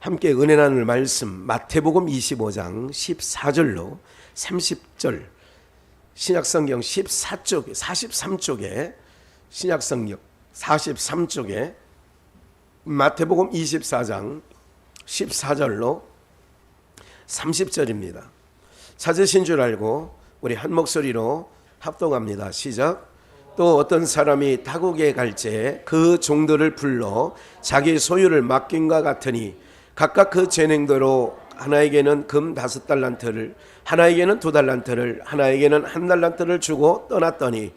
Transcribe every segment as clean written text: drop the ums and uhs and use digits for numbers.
함께 은혜 나눌 말씀 마태복음 25장 14절로 30절 신약성경 14쪽 43쪽에 신약성경 43쪽에 마태복음 24장 14절로 30절입니다. 찾으신 줄 알고 우리 한 목소리로 합동합니다. 시작. 또 어떤 사람이 타국에 갈때 그 종들을 불러 자기 소유를 맡김과 같으니 각각 그 재능대로 하나에게는 금 5달란트를 하나에게는 2달란트를 하나에게는 1달란트를 주고 떠났더니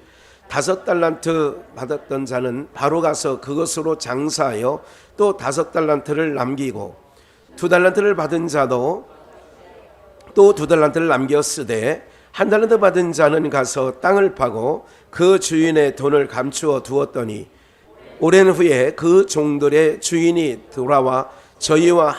5달란트 받았던 자는 바로 가서 그것으로 장사하여 또 5달란트를 남기고 2달란트를 받은 자도 또 2달란트를 남겼으되 1달란트 받은 자는 가서 땅을 파고 그 주인의 돈을 감추어 두었더니 오랜 후에 그 종들의 주인이 돌아와 저희와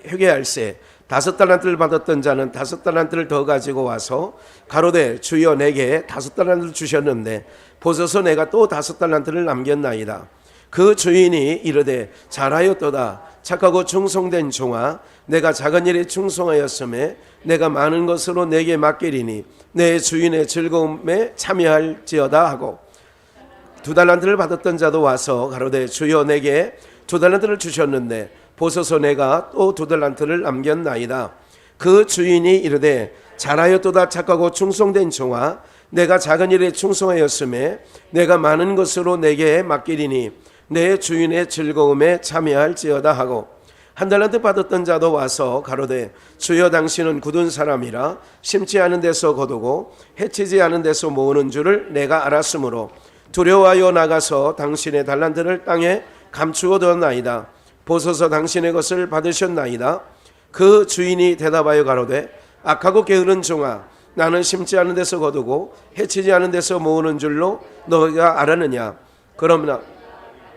회개할세 5달란트를 받았던 자는 5달란트를 더 가지고 와서 가로되 주여 내게 5달란트를 주셨는데 보소서 내가 또 5달란트를 남겼나이다. 그 주인이 이르되 잘하였도다 착하고 충성된 종아 내가 작은 일에 충성하였음에 내가 많은 것으로 내게 맡기리니 내 주인의 즐거움에 참여할지어다 하고 2달란트를 받았던 자도 와서 가로되 주여 내게 2달란트를 주셨는데 보소서 내가 또 2달란트를 남겼나이다. 그 주인이 이르되 잘하였도다 착하고 충성된 종아 내가 작은 일에 충성하였음에 내가 많은 것으로 내게 맡기리니 내 주인의 즐거움에 참여할지어다 하고 1달란트 받았던 자도 와서 가로되 주여 당신은 굳은 사람이라 심지 않은 데서 거두고 해치지 않은 데서 모으는 줄을 내가 알았으므로 두려워하여 나가서 당신의 달란트를 땅에 감추어 두었나이다. 보소서 당신의 것을 받으셨나이다. 그 주인이 대답하여 가로되 악하고 게으른 종아 나는 심지 않은 데서 거두고 해치지 않은 데서 모으는 줄로 너희가 알았느냐. 그러나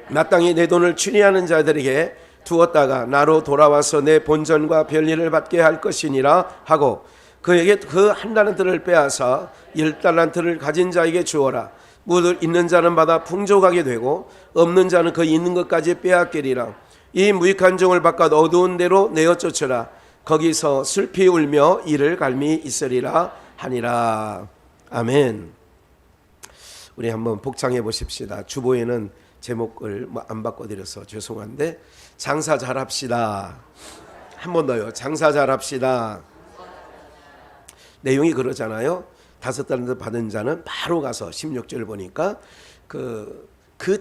마땅히 내 돈을 추리하는 자들에게 두었다가 나로 돌아와서 내 본전과 별일을 받게 할 것이니라 하고 그에게 그 1달란트를 빼앗아 1달란트를 가진 자에게 주어라. 물 있는 자는 받아 풍족하게 되고 없는 자는 그 있는 것까지 빼앗기리라. 이 무익한 종을 바깥 어두운 데로 내어 쫓으라. 거기서 슬피 울며 이를 갈미 있으리라 하니라. 아멘. 우리 한번 복창해 보십시다. 주보에는 제목을 안 바꿔드려서 죄송한데 장사 잘합시다. 한 번 더요. 장사 잘합시다. 내용이 그러잖아요. 5달란트 받은 자는 바로 가서 16절 보니까 그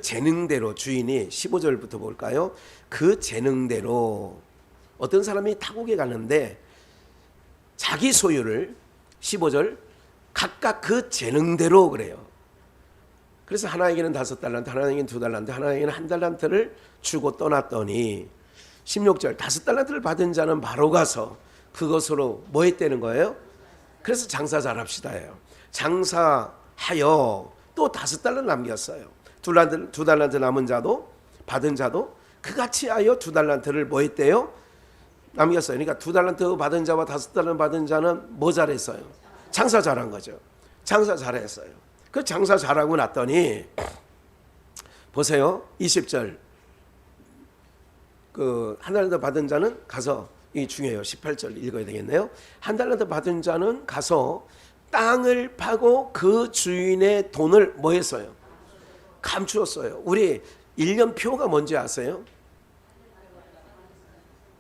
재능대로 주인이 15절부터 볼까요? 그 재능대로 어떤 사람이 타국에 가는데 자기 소유를 15절 각각 그 재능대로 그래요. 그래서 하나에게는 5달란트, 하나에게는 2달란트, 하나에게는 1달란트를 주고 떠났더니 16절 5달란트를 받은 자는 바로 가서 그것으로 뭐 했다는 거예요? 그래서 장사 잘합시다예요. 장사하여 또 5달란트 남겼어요. 2달란트 남은 자도 받은 자도 그같이 하여 2달란트를 뭐 했대요? 남겼어요. 그러니까 2달란트 받은 자와 5달란트 받은 자는 뭐 잘했어요? 장사 잘한 거죠. 장사 잘했어요. 그 장사 잘하고 났더니 보세요. 20절 그 1달란트 받은 자는 가서 이게 중요해요. 18절 읽어야 되겠네요. 1달란트 받은 자는 가서 땅을 파고 그 주인의 돈을 뭐 했어요? 감추었어요. 우리 1년 표가 뭔지 아세요?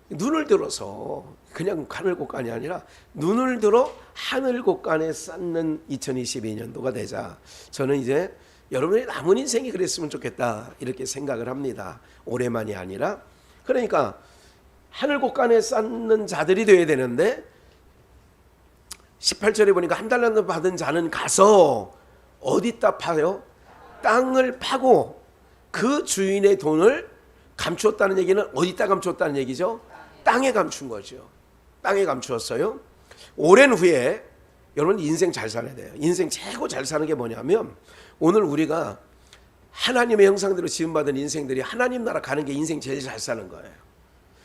눈을 들어서 그냥 하늘곡간이 아니라 눈을 들어 하늘곡간에 쌓는 2022년도가 되자 저는 이제 여러분의 남은 인생이 그랬으면 좋겠다 이렇게 생각을 합니다. 올해만이 아니라. 그러니까 하늘곡간에 쌓는 자들이 되어야 되는데 18절에 보니까 1달란트 받은 자는 가서 어디다 파요? 땅을 파고 그 주인의 돈을 감추었다는 얘기는 어디다 감추었다는 얘기죠? 땅에 감춘 거죠. 땅에 감추었어요. 오랜 후에 여러분 인생 잘 살아야 돼요. 인생 최고 잘 사는 게 뭐냐면 오늘 우리가 하나님의 형상대로 지음받은 인생들이 하나님 나라 가는 게 인생 제일 잘 사는 거예요.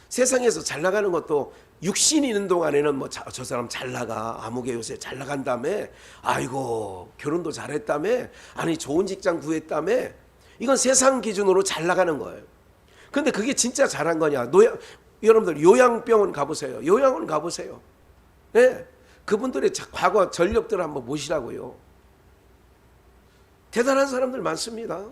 세상에서 잘 나가는 것도 육신이 있는 동안에는 뭐 저 사람 잘 나가 아무개 요새 잘 나간다며 아이고 결혼도 잘했다며 아니 좋은 직장 구했다며 이건 세상 기준으로 잘 나가는 거예요. 근데 그게 진짜 잘한 거냐? 여러분들 요양병원 가보세요. 요양원 가보세요. 네. 그분들의 과거 전력들을 한번 보시라고요. 대단한 사람들 많습니다.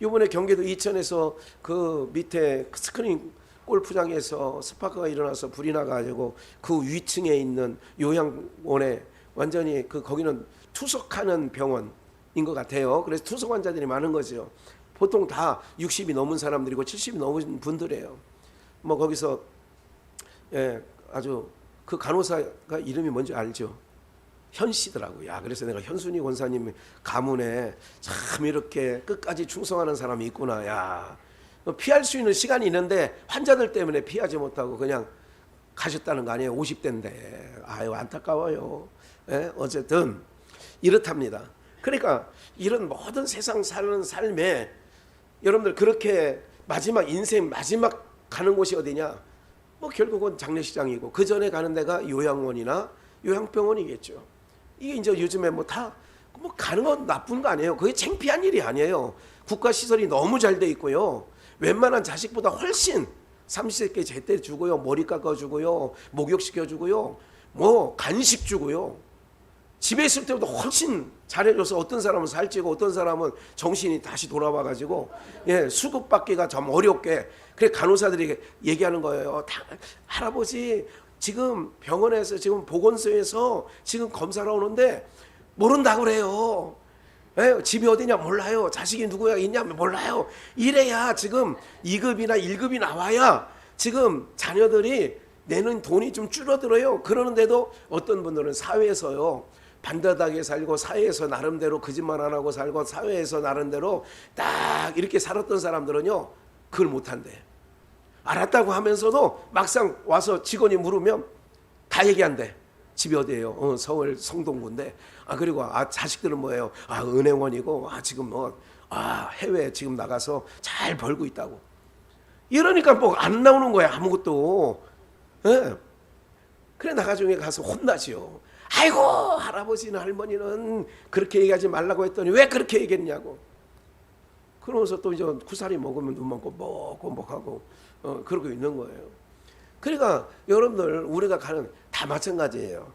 이번에 경기도 이천에서 그 밑에 스크린 골프장에서 스파크가 일어나서 불이 나가지고 그 위층에 있는 요양원에 완전히 거기는 투석하는 병원인 것 같아요. 그래서 투석 환자들이 많은 거죠. 보통 다 60이 넘은 사람들이고 70이 넘은 분들이에요. 뭐 거기서 아주 그 간호사가 이름이 뭔지 알죠? 현씨더라고요. 그래서 내가 현순이 권사님 가문에 참 이렇게 끝까지 충성하는 사람이 있구나. 야, 피할 수 있는 시간이 있는데 환자들 때문에 피하지 못하고 그냥 가셨다는 거 아니에요. 50대인데. 아유, 안타까워요. 어쨌든 이렇답니다. 그러니까 이런 모든 세상 사는 삶에 여러분들 그렇게 마지막 인생 마지막 가는 곳이 어디냐? 뭐 결국은 장례식장이고 그 전에 가는 데가 요양원이나 요양병원이겠죠. 이게 이제 요즘에 뭐 가는 건 나쁜 거 아니에요. 그게 창피한 일이 아니에요. 국가 시설이 너무 잘 돼 있고요. 웬만한 자식보다 훨씬 삼시세끼 제때 주고요, 머리 깎아주고요, 목욕시켜주고요, 뭐 간식 주고요. 집에 있을 때보다 훨씬 잘해줘서 어떤 사람은 살찌고 어떤 사람은 정신이 다시 돌아와가지고 수급받기가 좀 어렵게. 그래 간호사들이 얘기하는 거예요. 할아버지 지금 병원에서 지금 보건소에서 지금 검사를 오는데 모른다고 그래요. 집이 어디냐 몰라요. 자식이 누구야 있냐 몰라요. 이래야 지금 2급이나 1급이 나와야 지금 자녀들이 내는 돈이 좀 줄어들어요. 그러는데도 어떤 분들은 사회에서요 반듯하게 살고 사회에서 나름대로 거짓말 안 하고 살고 사회에서 나름대로 딱 이렇게 살았던 사람들은요 그걸 못한대. 알았다고 하면서도 막상 와서 직원이 물으면 다 얘기한대. 집이 어디예요? 서울 성동구인데. 그리고 자식들은 뭐예요? 은행원이고 지금 해외 지금 나가서 잘 벌고 있다고. 이러니까 뭐 안 나오는 거야 아무것도. 그래 나중에 가서 혼나지요. 아이고 할아버지는 할머니는 그렇게 얘기하지 말라고 했더니 왜 그렇게 얘기했냐고. 그러면서 또 이제 구사리 먹으면 눈 먹고 먹고 그러고 있는 거예요. 그러니까 여러분들 우리가 가는 다 마찬가지예요.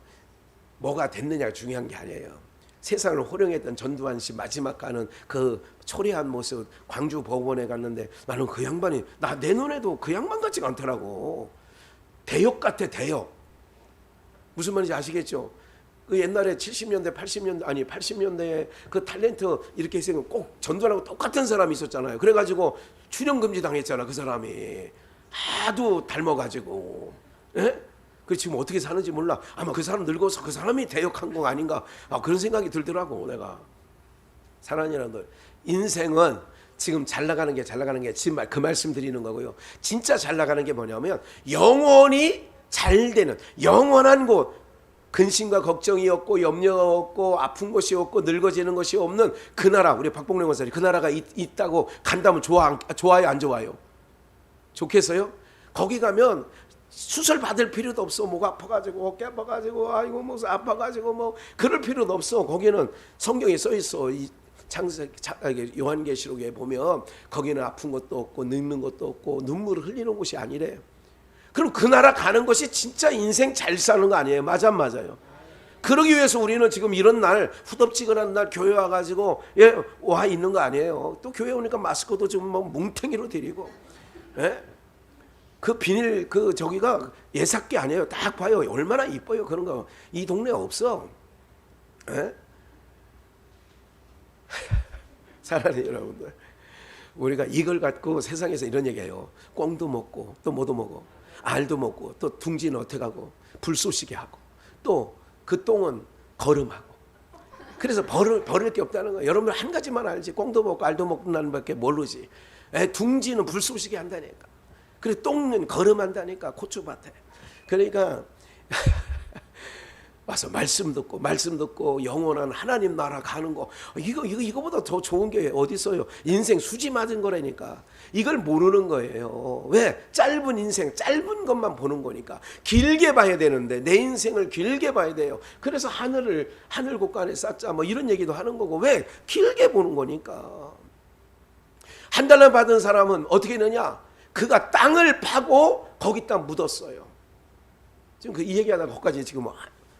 뭐가 됐느냐가 중요한 게 아니에요. 세상을 호령했던 전두환 씨 마지막 가는 그 초라한 모습 광주 법원에 갔는데 나는 그 양반이 내 눈에도 그 양반 같지가 않더라고. 대역 같아 대역. 무슨 말인지 아시겠죠? 그 옛날에 70년대 80년대에 그 탤런트 이렇게 했으면 꼭 전두환하고 똑같은 사람이 있었잖아요. 그래가지고 출연금지 당했잖아 그 사람이. 하도 닮아가지고. 그 지금 어떻게 사는지 몰라. 아마 그 사람 늙어서 그 사람이 대역한 거 아닌가. 그런 생각이 들더라고 내가. 사랑하는 여러분들, 인생은 지금 잘 나가는 게 지금 그 말씀 드리는 거고요. 진짜 잘 나가는 게 뭐냐면 영원히 잘 되는 영원한 곳. 근심과 걱정이 없고 염려가 없고 아픈 것이 없고 늙어지는 것이 없는 그 나라. 우리 박봉래 권사님 그 나라가 있다고 간다면 좋아요 안 좋아요? 좋겠어요? 거기 가면 수술 받을 필요도 없어. 목 아파가지고 어깨 아파가지고 아이고 뭐 아파가지고 뭐 그럴 필요도 없어. 거기는 성경에 써 있어. 이 요한계시록에 보면 거기는 아픈 것도 없고 늙는 것도 없고 눈물을 흘리는 곳이 아니래. 그럼 그 나라 가는 것이 진짜 인생 잘 사는 거 아니에요? 맞아요. 그러기 위해서 우리는 지금 이런 날 후덥지근한 날 교회 와가지고 와 있는 거 아니에요? 또 교회 오니까 마스크도 좀 뭐 뭉탱이로 드리고. 그 비닐 저기가 예삭기 아니에요. 딱 봐요. 얼마나 이뻐요. 그런 거 이 동네에 없어. 사랑하는 여러분들, 우리가 이걸 갖고 세상에서 이런 얘기해요. 꽁도 먹고 또 뭐도 먹어. 알도 먹고 또 둥지는 어떻게 하고 불 쏘시게 하고 또 그 똥은 거름하고. 그래서 버릴 게 없다는 거예요. 여러분들 한 가지만 알지. 꽁도 먹고 알도 먹고 나는 밖에 모르지. 둥지는 불 쏘시게 한다니까. 그리고 똥은 거름한다니까 고추밭에. 그러니까 와서 말씀 듣고 영원한 하나님 나라 가는 거 이거보다 더 좋은 게 어디 있어요? 인생 수지 맞은 거라니까. 이걸 모르는 거예요. 왜? 짧은 인생 짧은 것만 보는 거니까. 길게 봐야 되는데 내 인생을 길게 봐야 돼요. 그래서 하늘 곳간에 쌓자 뭐 이런 얘기도 하는 거고. 왜? 길게 보는 거니까. 한 달러 받은 사람은 어떻게 되느냐? 그가 땅을 파고 거기다 묻었어요. 지금 그 이 얘기하다가 거기까지 지금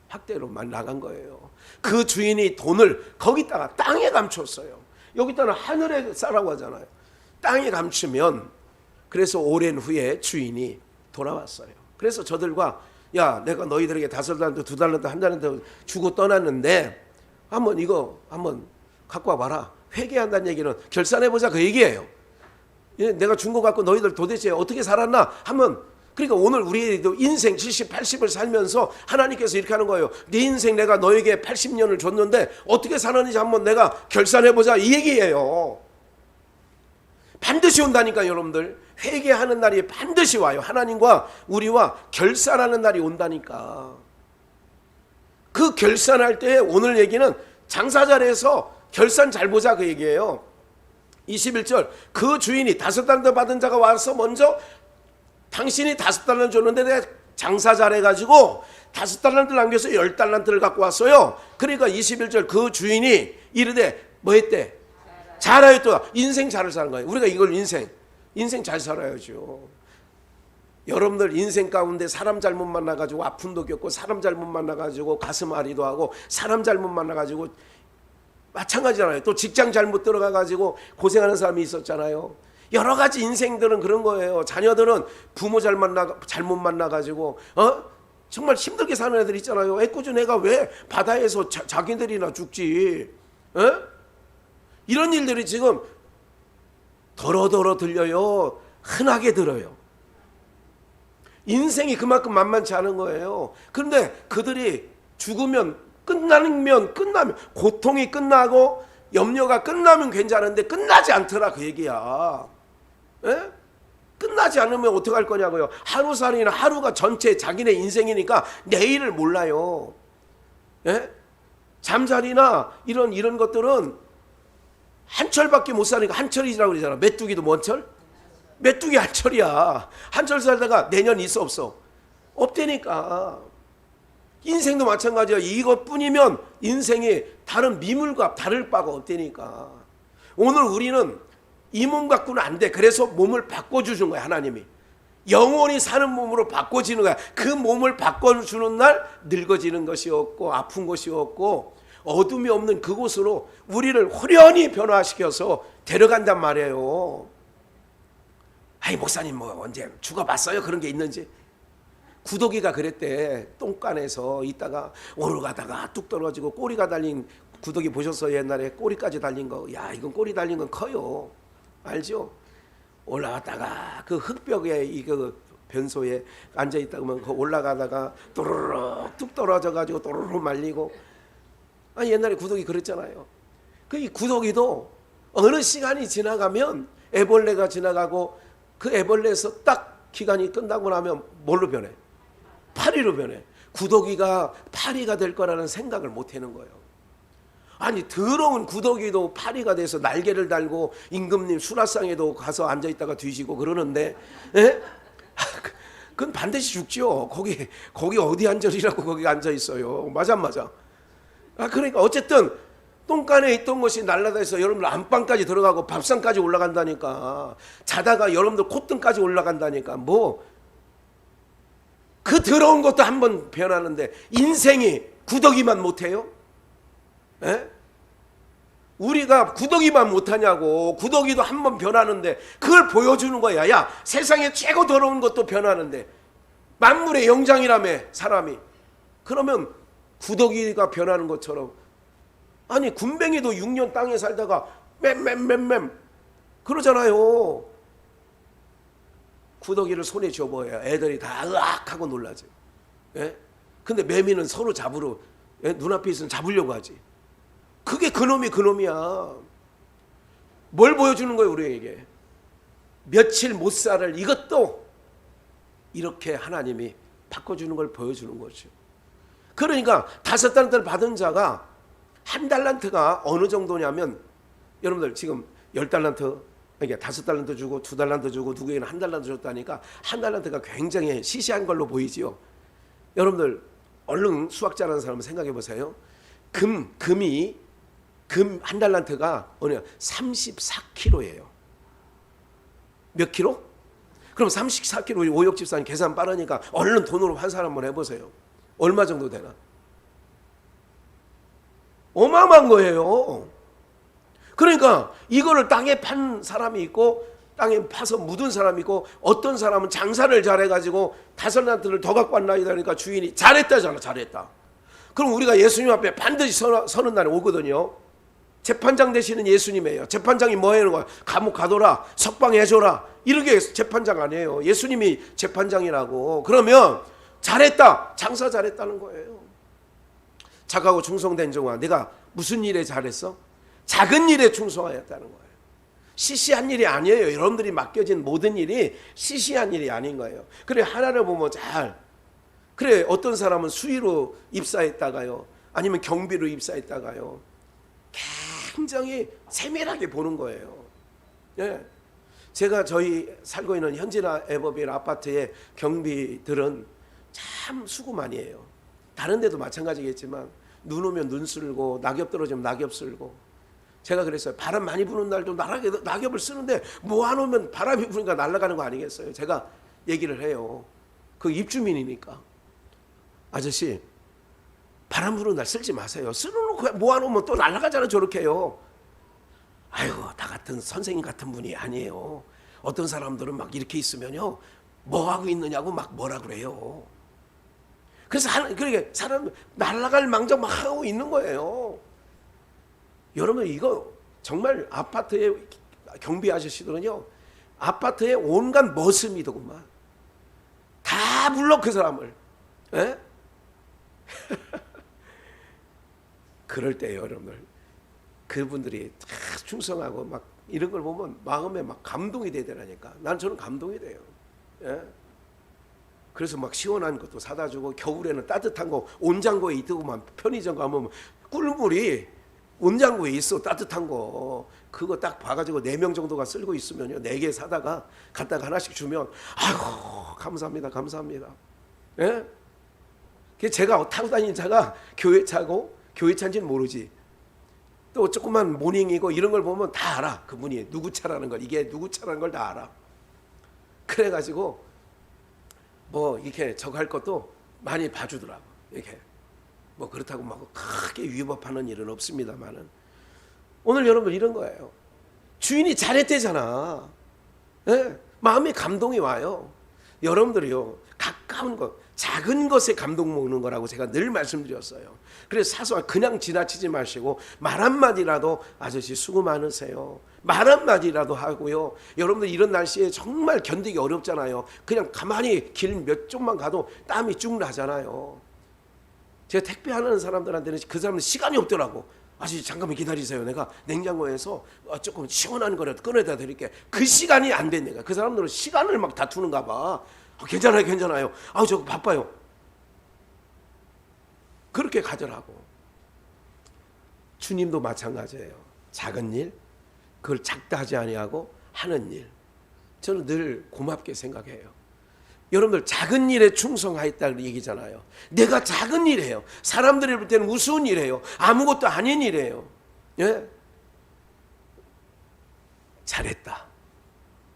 확대로만 나간 거예요. 그 주인이 돈을 거기다가 땅에 감췄어요. 여기다는 하늘에 싸라고 하잖아요. 땅에 감추면, 그래서 오랜 후에 주인이 돌아왔어요. 그래서 저들과, 야, 내가 너희들에게 5달란트, 2달란트, 1달란트 주고 떠났는데 한번 이거 한번 갖고 와봐라. 회개한다는 얘기는 결산해보자, 그 얘기예요. 내가 준 거 갖고 너희들 도대체 어떻게 살았나 한번. 그러니까 오늘 우리도 인생 70, 80을 살면서 하나님께서 이렇게 하는 거예요. 네 인생 내가 너에게 80년을 줬는데 어떻게 살았는지 한번 내가 결산해보자, 이 얘기예요. 반드시 온다니까 여러분들. 회개하는 날이 반드시 와요. 하나님과 우리와 결산하는 날이 온다니까. 그 결산할 때 오늘 얘기는 장사 잘해서 결산 잘 보자, 그 얘기예요. 21절, 그 주인이 5달란트 받은 자가 와서 먼저, 당신이 5달란트 줬는데 내가 장사 잘해가지고 5달란트를 남겨서 10달란트를 갖고 왔어요. 그러니까 21절, 그 주인이 이르되 뭐 했대? 잘하였다. 인생 잘 사는 거예요. 우리가 이걸 인생 잘 살아야죠. 여러분들 인생 가운데 사람 잘못 만나가지고 아픔도 겪고, 사람 잘못 만나가지고 가슴 아리도 하고, 사람 잘못 만나가지고 마찬가지잖아요. 또 직장 잘못 들어가가지고 고생하는 사람이 있었잖아요. 여러 가지 인생들은 그런 거예요. 자녀들은 부모 잘못 만나가지고 정말 힘들게 사는 애들 있잖아요. 애꿎은 애가 왜 바다에서 자기들이나 죽지? 이런 일들이 지금 더러더러 들려요. 흔하게 들어요. 인생이 그만큼 만만치 않은 거예요. 그런데 그들이 죽으면 끝나면 고통이 끝나고 염려가 끝나면 괜찮은데 끝나지 않더라, 그 얘기야. 에? 끝나지 않으면 어떻게 할 거냐고요. 하루살이나 하루가 전체 자기네 인생이니까 내일을 몰라요. 에? 잠자리나 이런 것들은 한철밖에 못 사니까 한철이라고 그러잖아. 메뚜기도 뭔 철? 메뚜기 한철이야. 한철 살다가 내년 있어 없어? 없다니까. 인생도 마찬가지야. 이것뿐이면 인생이 다른 미물과 다를 바가 없다니까. 오늘 우리는 이 몸 갖고는 안 돼. 그래서 몸을 바꿔주는 거야, 하나님이. 영원히 사는 몸으로 바꿔지는 거야. 그 몸을 바꿔주는 날 늙어지는 것이 없고 아픈 것이 없고 어둠이 없는 그곳으로 우리를 호련히 변화시켜서 데려간단 말이에요. 아이, 목사님 뭐 언제 죽어봤어요? 그런 게 있는지. 구더기가 그랬대. 똥간에서 있다가 오르가다가 뚝 떨어지고 꼬리가 달린 구더기 보셨어요? 옛날에 꼬리까지 달린 거. 야, 이건 꼬리 달린 건 커요. 알죠? 올라갔다가 그 흙벽에 그 변소에 앉아 있다 보면 그 올라가다가 또르르 뚝 떨어져 가지고 또르르 말리고. 옛날에 구더기 그랬잖아요. 그 이 구더기도 어느 시간이 지나가면 애벌레가 지나가고 그 애벌레에서 딱 기간이 끝나고 나면 뭘로 변해? 파리로 변해. 구더기가 파리가 될 거라는 생각을 못 하는 거예요. 아니, 더러운 구더기도 파리가 돼서 날개를 달고 임금님 수라상에도 가서 앉아있다가 뒤지고 그러는데, 그건 반드시 죽죠. 거기 어디 앉으리라고 거기 앉아있어요. 맞아 안 맞아? 그러니까 어쨌든 똥간에 있던 것이 날라다해서 여러분들 안방까지 들어가고 밥상까지 올라간다니까. 자다가 여러분들 콧등까지 올라간다니까. 그 더러운 것도 한번 변하는데 인생이 구더기만 못해요? 우리가 구더기만 못하냐고. 구더기도 한번 변하는데 그걸 보여주는 거야. 야, 세상에 최고 더러운 것도 변하는데 만물의 영장이라며 사람이. 그러면 구더기가 변하는 것처럼, 아니 군뱅이도 6년 땅에 살다가 맴 그러잖아요. 구더기를 손에 쥐어봐야 애들이 다 으악하고 놀라지. 근데 매미는 서로 잡으러 눈앞에 있으면 잡으려고 하지. 그게 그놈이야. 뭘 보여주는 거예요, 우리에게? 며칠 못 살을 이것도 이렇게 하나님이 바꿔주는 걸 보여주는 거죠. 그러니까 5달란트를 받은 자가 1달란트가 어느 정도냐면, 여러분들 지금 10달란트, 그러니까 5달란트 주고 2달란트 주고 누구에게는 1달란트 줬다니까 1달란트가 굉장히 시시한 걸로 보이지요. 여러분들 얼른 수학 잘하는 사람은 생각해 보세요. 금 1달란트가 34kg예요. 몇 킬로? 그럼 34kg 오역 집사님 계산 빠르니까 얼른 돈으로 환산 한번 해보세요. 얼마 정도 되나? 어마어마한 거예요. 그러니까 이거를 땅에 판 사람이 있고 땅에 파서 묻은 사람이 있고 어떤 사람은 장사를 잘해가지고 5나트를 더 갖고 왔나이다 그러니까 주인이 잘했다잖아. 잘했다. 그럼 우리가 예수님 앞에 반드시 서는 날이 오거든요. 재판장 되시는 예수님이에요. 재판장이 뭐 하는 거야? 감옥 가둬라, 석방해줘라, 이렇게 재판장 아니에요. 예수님이 재판장이라고. 그러면 잘했다, 장사 잘했다는 거예요. 착하고 충성된 종아, 내가 무슨 일에 잘했어? 작은 일에 충성하였다는 거예요. 시시한 일이 아니에요. 여러분들이 맡겨진 모든 일이 시시한 일이 아닌 거예요. 그래, 하나를 보면 그래, 어떤 사람은 수의로 입사했다가요, 아니면 경비로 입사했다가요, 굉장히 세밀하게 보는 거예요. 예. 제가 저희 살고 있는 현진아 에버빌 아파트의 경비들은 참 수고 많이 해요. 다른 데도 마찬가지겠지만 눈 오면 눈 쓸고 낙엽 떨어지면 낙엽 쓸고. 제가 그랬어요. 바람 많이 부는 날도 낙엽을 쓰는데 모아놓으면 바람이 부니까 날아가는 거 아니겠어요? 제가 얘기를 해요. 그 입주민이니까. 아저씨, 바람 부는 날 쓸지 마세요. 쓸어놓고 모아놓으면 또 날아가잖아. 저렇게요. 아이고, 나 같은 선생님 같은 분이 아니에요. 어떤 사람들은 막 이렇게 있으면요, 뭐 하고 있느냐고 막 뭐라 그래요. 그래서 그러니까 사람 날아갈 망정 막 하고 있는 거예요. 여러분, 이거 정말 아파트의 경비 아저씨들은요, 아파트의 온갖 머슴이더구만. 다 불러 그 사람을. 에? 그럴 때요, 여러분들, 그분들이 다 충성하고 막 이런 걸 보면 마음에 막 감동이 되더라니까. 저는 감동이 돼요. 예? 그래서 막 시원한 것도 사다 주고, 겨울에는 따뜻한 거 온장고에 있더구만. 편의점 가면 꿀물이 온장고에 있어, 따뜻한 거. 그거 딱 봐가지고 4명 정도가 쓸고 있으면요, 4개 사다가 갖다가 하나씩 주면, 아이고, 감사합니다, 감사합니다. 예? 제가 타고 다니는 차가 교회 차고, 교회 차인지는 모르지. 또 조그만 모닝이고 이런 걸 보면 다 알아. 그분이 누구 차라는 걸, 이게 누구 차라는 걸 다 알아. 그래가지고 뭐 이렇게 저거 할 것도 많이 봐주더라고. 이렇게 뭐 그렇다고 막 크게 위법하는 일은 없습니다만은, 오늘 여러분 이런 거예요. 주인이 잘했대잖아. 예? 마음에 감동이 와요. 여러분들이요, 가까운 것, 작은 것에 감동 먹는 거라고 제가 늘 말씀드렸어요. 그래서 사소한, 그냥 지나치지 마시고 말 한마디라도, 아저씨 수고 많으세요, 말 한마디라도 하고요. 여러분들 이런 날씨에 정말 견디기 어렵잖아요. 그냥 가만히 길 몇 쪽만 가도 땀이 쭉 나잖아요. 제가 택배하는 사람들한테는 그 사람은 시간이 없더라고. 아저씨 잠깐만 기다리세요, 내가 냉장고에서 조금 시원한 거라도 꺼내다 드릴게. 그 시간이 안 된다니까. 그 사람들은 시간을 막 다투는가 봐. 괜찮아요, 괜찮아요. 저 바빠요. 그렇게 가더라고. 주님도 마찬가지예요. 작은 일, 그걸 작다 하지 아니하고 하는 일, 저는 늘 고맙게 생각해요. 여러분들 작은 일에 충성하였다는 얘기잖아요. 내가 작은 일이에요. 사람들이 볼 때는 우스운 일이에요. 아무것도 아닌 일이에요. 예? 잘했다.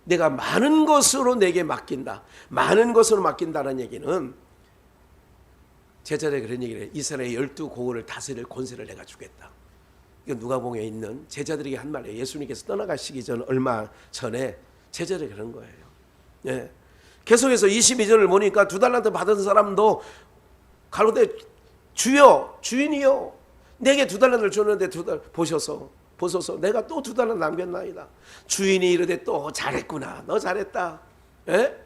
내가 많은 것으로 내게 맡긴다. 많은 것으로 맡긴다는 얘기는, 제자들이 그런 얘기를 해요. 이스라엘 12고을을 다스릴 권세를 내가 주겠다. 이거 누가복음에 있는 제자들에게 한 말이에요. 예수님께서 떠나가시기 전 얼마 전에 제자들이 그런 거예요. 예. 계속해서 22절을 보니까 2달란트 받은 사람도 가로되 주여, 주인이요, 내게 2달란트를 줬는데 보소서 내가 또 2달란트 남겼나이다. 주인이 이르되 또 잘했구나, 너 잘했다. 예?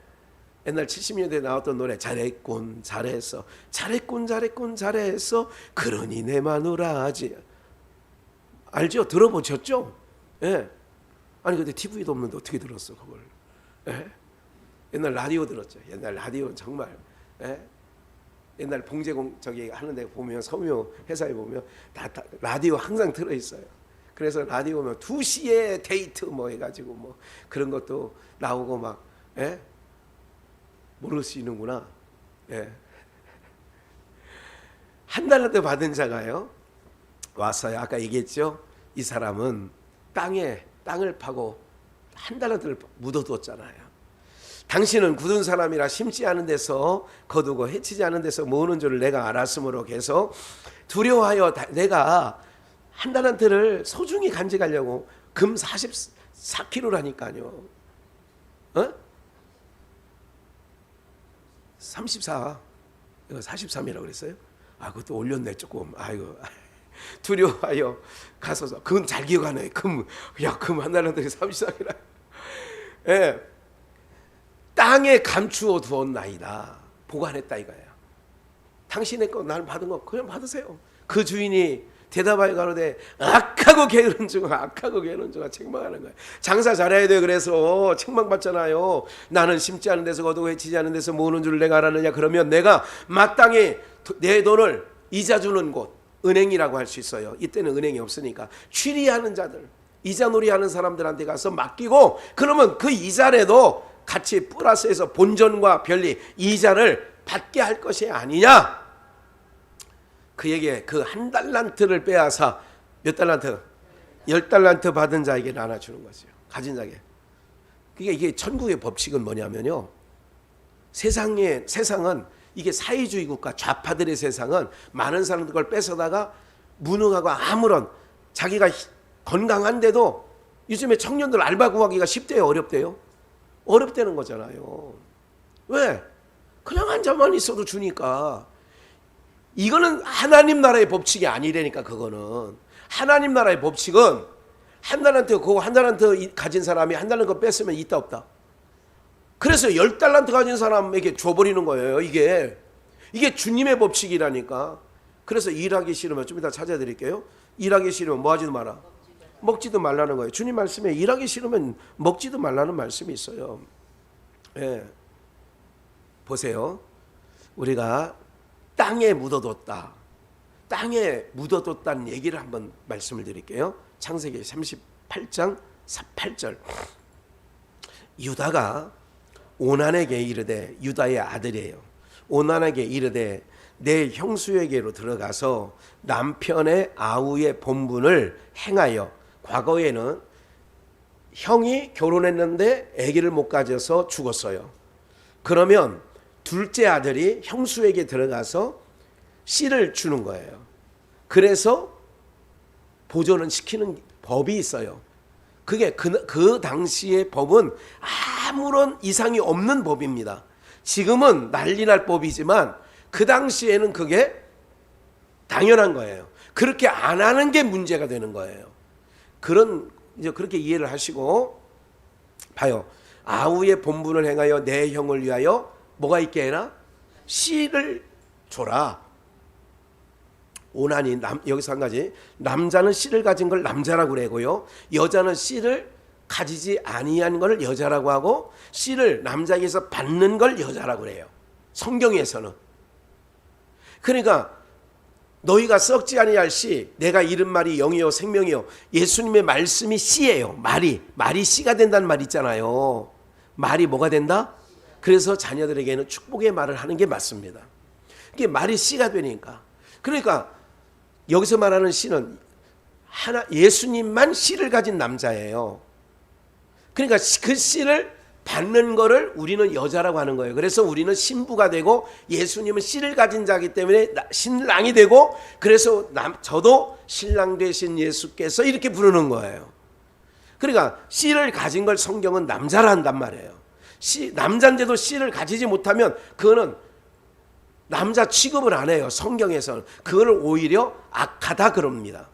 옛날 70년대에 나왔던 노래, 잘했군 잘했어, 잘했군 잘했군 잘했어, 그러니 내 마누라 하지. 알죠? 들어보셨죠? 예. 아니 근데 TV도 없는데 어떻게 들었어 그걸? 예? 옛날 라디오 들었죠. 옛날 라디오는 정말, 예? 옛날 봉제공 저기 하는데 보면, 섬유 회사에 보면 다 라디오 항상 들어 있어요. 그래서 라디오면 2시에 데이트 뭐 해가지고 뭐 그런 것도 나오고 막, 예? 모르시는구나. 예. 한 달란트 받은 자가요 왔어요. 아까 얘기했죠. 이 사람은 땅을 파고 한 달란트를 묻어두었잖아요. 당신은 굳은 사람이라 심지 않은 데서 거두고 해치지 않은 데서 모으는 줄을 내가 알았으므로 계속 두려워하여 내가 한 달란트를 소중히 간직하려고 금 44kg라니까요. 34. 이거 43이라고 그랬어요? 그것도 올렸네 조금. 아이고. 두려워하여 가소서. 그건 잘 기억하네. 금 한 달란트에 33이라. 예. 땅에 감추어 두었나이다. 보관했다 이거예요. 당신의 거 나는 받은 거 그냥 받으세요. 그 주인이 대답하여 가로되 악하고 게으른 중아 책망하는 거예요. 장사 잘해야 돼. 그래서 책망받잖아요. 나는 심지 않은 데서 거두고 해치지 않은 데서 모으는 줄 내가 알았느냐. 그러면 내가 마땅히 내 돈을 이자 주는 곳, 은행이라고 할 수 있어요. 이때는 은행이 없으니까 취리하는 자들, 이자놀이 하는 사람들한테 가서 맡기고, 그러면 그 이자라도 같이 플러스해서 본전과 별리 이자를 받게 할 것이 아니냐. 그에게 그 한 달란트를 빼앗아 몇 달란트? 10달란트 받은 자에게 나눠주는 거죠. 가진 자에게. 그러니까 이게 천국의 법칙은 뭐냐면요, 세상은 이게 사회주의 국가, 좌파들의 세상은 많은 사람들 걸 뺏어다가 무능하고 아무런, 자기가 건강한데도 요즘에 청년들 알바 구하기가 쉽대요, 어렵대요? 어렵다는 거잖아요. 왜? 그냥 앉아만 있어도 주니까. 이거는 하나님 나라의 법칙이 아니라니까. 그거는 하나님 나라의 법칙은 한 달란트 가진 사람이 한 달란트 뺐으면 있다 없다. 그래서 10달란트 가진 사람에게 줘버리는 거예요. 이게 주님의 법칙이라니까. 그래서 일하기 싫으면, 좀 이따 찾아드릴게요. 일하기 싫으면 뭐 하지도 마라? 먹지도 말라는 거예요. 주님 말씀에 일하기 싫으면 먹지도 말라는 말씀이 있어요. 예. 보세요. 우리가 땅에 묻어뒀다. 땅에 묻어뒀다는 얘기를 한번 말씀을 드릴게요. 창세기 38장 8절. 유다가 오난에게 이르되, 유다의 아들이에요. 오난에게 이르되 내 형수에게로 들어가서 남편의 아우의 본분을 행하여. 과거에는 형이 결혼했는데 아기를 못 가져서 죽었어요. 그러면 둘째 아들이 형수에게 들어가서 씨를 주는 거예요. 그래서 보존은 시키는 법이 있어요. 그게 그 당시의 법은 아무런 이상이 없는 법입니다. 지금은 난리 날 법이지만 그 당시에는 그게 당연한 거예요. 그렇게 안 하는 게 문제가 되는 거예요. 이제 그렇게 이해를 하시고 봐요. 아우의 본분을 행하여 내 형을 위하여 뭐가 있게 해라? 씨를 줘라. 오난이 여기서 한 가지, 남자는 씨를 가진 걸 남자라고 그러고요, 여자는 씨를 가지지 아니한 걸 여자라고 하고, 씨를 남자에게서 받는 걸 여자라고 그래요, 성경에서는. 그러니까 너희가 썩지 아니할 씨, 내가 이른 말이 영이요 생명이요. 예수님의 말씀이 씨예요. 말이 씨가 된다는 말 있잖아요. 말이 뭐가 된다? 그래서 자녀들에게는 축복의 말을 하는 게 맞습니다. 이게 말이 씨가 되니까. 그러니까 여기서 말하는 씨는 예수님만 씨를 가진 남자예요. 그러니까 그 씨를 받는 거를 우리는 여자라고 하는 거예요. 그래서 우리는 신부가 되고, 예수님은 씨를 가진 자이기 때문에 신랑이 되고, 그래서 저도 신랑 되신 예수께서 이렇게 부르는 거예요. 그러니까 씨를 가진 걸 성경은 남자라 한단 말이에요. 남자인데도 씨를 가지지 못하면 그거는 남자 취급을 안 해요. 성경에서는 그거를 오히려 악하다 그럽니다.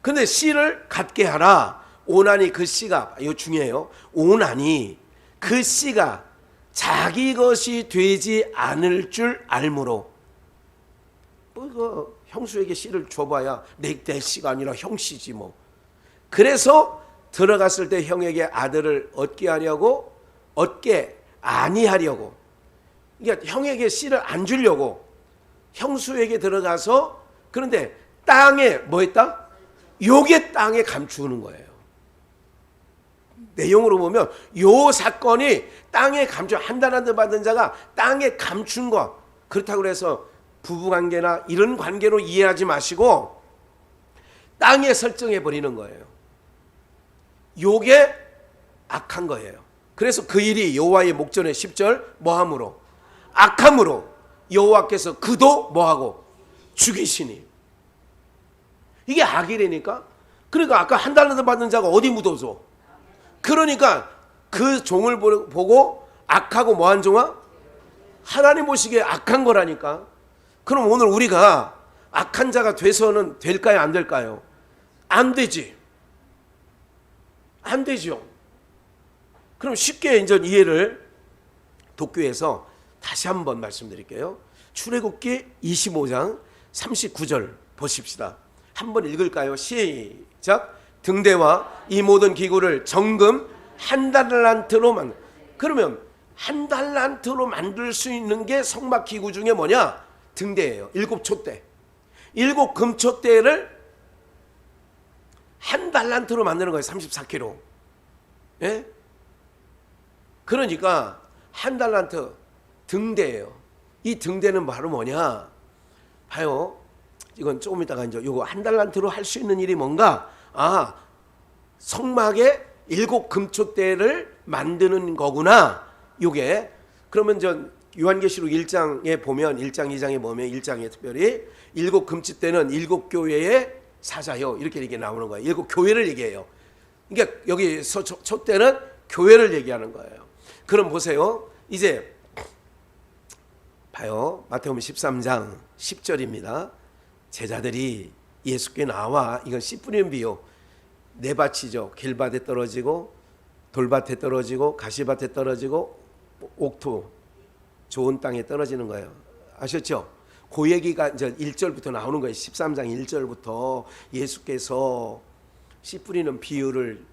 근데 씨를 갖게 하라. 오난이 그 씨가, 이거 중요해요. 오난이 그 씨가 자기 것이 되지 않을 줄 알므로. 형수에게 씨를 줘봐야 내 씨가 아니라 형 씨지 뭐. 그래서 들어갔을 때 형에게 아들을 얻게 아니하려고, 그러니까 형에게 씨를 안 주려고 형수에게 들어가서, 그런데 땅에 뭐 했다? 요게 땅에 감추는 거예요. 내용으로 보면 요 사건이 땅에 한 달란트 받은 자가 땅에 감춘 것, 그렇다고 해서 부부관계나 이런 관계로 이해하지 마시고 땅에 설정해 버리는 거예요. 요게 악한 거예요. 그래서 그 일이 여호와의 목전에 10절 뭐함으로 악함으로 여호와께서 그도 뭐하고 죽이시니. 이게 악이라니까. 그러니까 아까 한 달란트 받는 자가 어디 묻어져. 그러니까 그 종을 보고 악하고 뭐한 종아? 하나님 보시기에 악한 거라니까. 그럼 오늘 우리가 악한 자가 돼서는 될까요? 안 될까요? 안 되지. 안 되죠. 그럼 쉽게 이제 이해를 독교에서 다시 한번 말씀드릴게요. 출애굽기 25장 39절 보십시다. 한번 읽을까요? 시작. 등대와 이 모든 기구를 정금 한 달란트로 그러면 한 달란트로 만들 수 있는 게 성막 기구 중에 뭐냐? 등대예요. 7촛대. 7금촛대를 한 달란트로 만드는 거예요. 34kg. 예? 그러니까 한 달란트 등대예요. 이 등대는 바로 뭐냐? 봐요. 이건 조금 이따가 이제 요거 한 달란트로 할 수 있는 일이 뭔가? 아, 성막에 7금촛대를 만드는 거구나. 요게. 그러면 전 요한계시록 1장에 보면 1장 2장에 보면 1장에 특별히 7금촛대는 7교회의 사자요. 이렇게 나오는 거예요. 7교회를 얘기해요. 그러니까 여기서 촛대는 교회를 얘기하는 거예요. 그럼 보세요. 이제 봐요. 마태복음 13장 10절입니다. 제자들이 예수께 나와, 이건 씨 뿌리는 비유. 네 밭이죠. 길밭에 떨어지고 돌밭에 떨어지고 가시밭에 떨어지고 옥토 좋은 땅에 떨어지는 거예요. 아셨죠? 그 얘기가 이제 1절부터 나오는 거예요. 13장 1절부터 예수께서 씨 뿌리는 비유를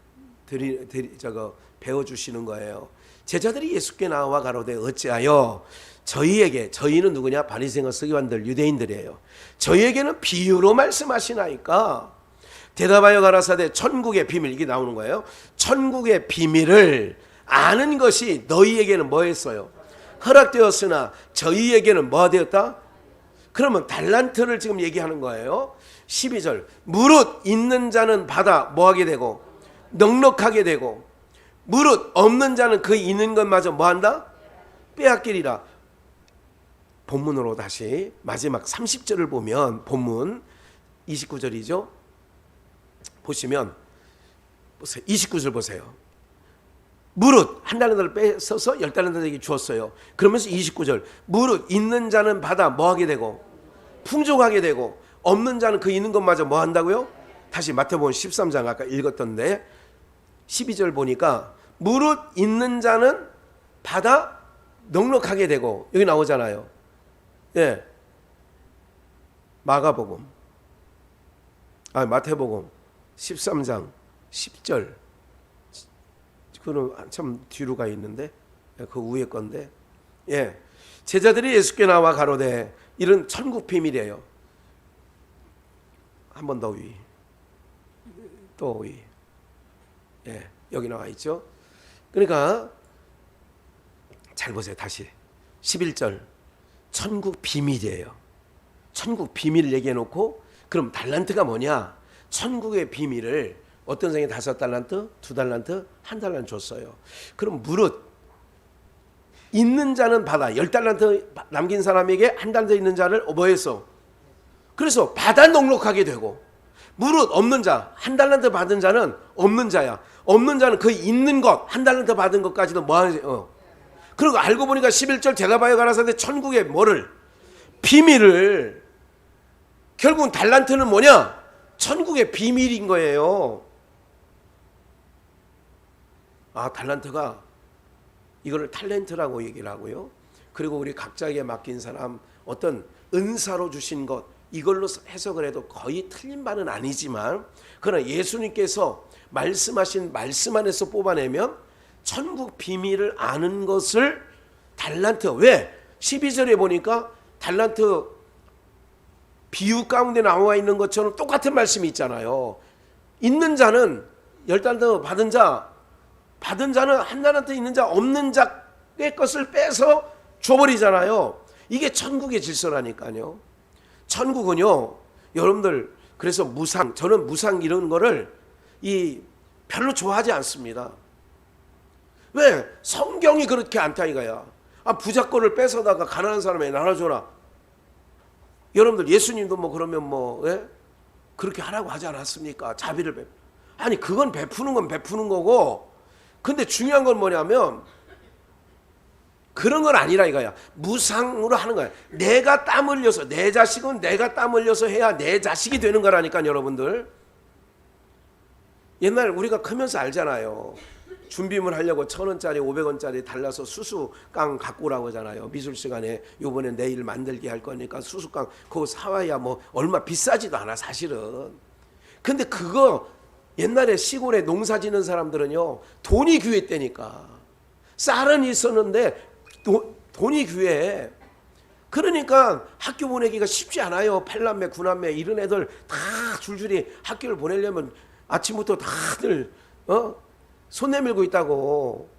배워주시는 거예요. 제자들이 예수께 나와 가로되 어찌하여 저희에게, 저희는 누구냐? 바리새인과 서기관들, 유대인들이에요. 저희에게는 비유로 말씀하시나이까. 대답하여 가라사대 천국의 비밀, 이게 나오는 거예요. 천국의 비밀을 아는 것이 너희에게는 뭐 했어요? 허락되었으나 저희에게는 뭐가 되었다? 그러면 달란트를 지금 얘기하는 거예요. 12절 무릇 있는 자는 받아 뭐하게 되고 넉넉하게 되고, 무릇 없는 자는 그 있는 것마저 뭐한다? 빼앗기리라. 본문으로 다시 마지막 30절을 보면, 본문 29절이죠. 보시면 보세요. 29절 보세요. 무릇 한 달란트를 뺏어서 10달란트에게 주었어요. 그러면서 29절 무릇 있는 자는 받아 뭐하게 되고 풍족하게 되고, 없는 자는 그 있는 것마저 뭐 한다고요? 다시 마태복음 13장 아까 읽었던데 12절 보니까 무릇 있는 자는 받아 넉넉하게 되고, 여기 나오잖아요. 예. 마태복음 13장 10절. 그는 한참 뒤로 가 있는데 그 위에 건데, 예. 제자들이 예수께 나와 가로되 이런 천국 비밀이에요. 한 번 더 위, 또 위. 예, 여기 나와 있죠. 그러니까 잘 보세요. 다시 11절 천국 비밀이에요. 천국 비밀을 얘기해 놓고, 그럼 달란트가 뭐냐? 천국의 비밀을 어떤 성에 5달란트, 2달란트, 1달란트 줬어요. 그럼 무릇 있는 자는 받아, 10달란트 남긴 사람에게 1달란트 있는 자를 뭐 했어? 그래서 받아 넉넉하게 되고, 무릇 없는 자, 1달란트 받은 자는 없는 자야. 없는 자는 그 있는 것, 1달란트 받은 것까지도 뭐 하는지, 그리고 알고 보니까 11절 대답하여 가라사대 천국의 뭐를? 비밀을. 결국은 달란트는 뭐냐? 천국의 비밀인 거예요. 아, 달란트가 이거를 탤런트라고 얘기를 하고요. 그리고 우리 각자에게 맡긴 사람 어떤 은사로 주신 것, 이걸로 해석을 해도 거의 틀린 바는 아니지만, 그러나 예수님께서 말씀하신 말씀 안에서 뽑아내면 천국 비밀을 아는 것을 달란트. 왜? 12절에 보니까 달란트 비유 가운데 나와 있는 것처럼 똑같은 말씀이 있잖아요. 있는 자는 10달란트 받은 자는 1달란트 있는 자, 없는 자의 것을 빼서 줘버리잖아요. 이게 천국의 질서라니까요. 천국은요, 여러분들, 그래서 무상, 저는 무상 이런 거를 별로 좋아하지 않습니다. 왜? 성경이 그렇게 않다 이거야. 부자권을 뺏어다가 가난한 사람에게 나눠줘라. 여러분들 예수님도 뭐 그러면 뭐 예? 그렇게 하라고 하지 않았습니까? 자비를 아니 그건 베푸는 건 베푸는 거고, 근데 중요한 건 뭐냐면 그런 건 아니라 이거야. 무상으로 하는 거야. 내가 땀 흘려서, 내 자식은 내가 땀 흘려서 해야 내 자식이 되는 거라니까 여러분들. 옛날 우리가 크면서 알잖아요. 준비물 하려고 1,000원짜리 500원짜리 달라서 수수깡 갖고 오라고 하잖아요. 미술 시간에 요번에 내일 만들게 할 거니까 수수깡 그거 사와야 뭐 얼마 비싸지도 않아 사실은. 근데 그거 옛날에 시골에 농사 짓는 사람들은요 돈이 귀했다니까. 쌀은 있었는데 돈이 귀해. 그러니까 학교 보내기가 쉽지 않아요. 8남매 9남매 이런 애들 다 줄줄이 학교를 보내려면 아침부터 다들 손 내밀고 있다고.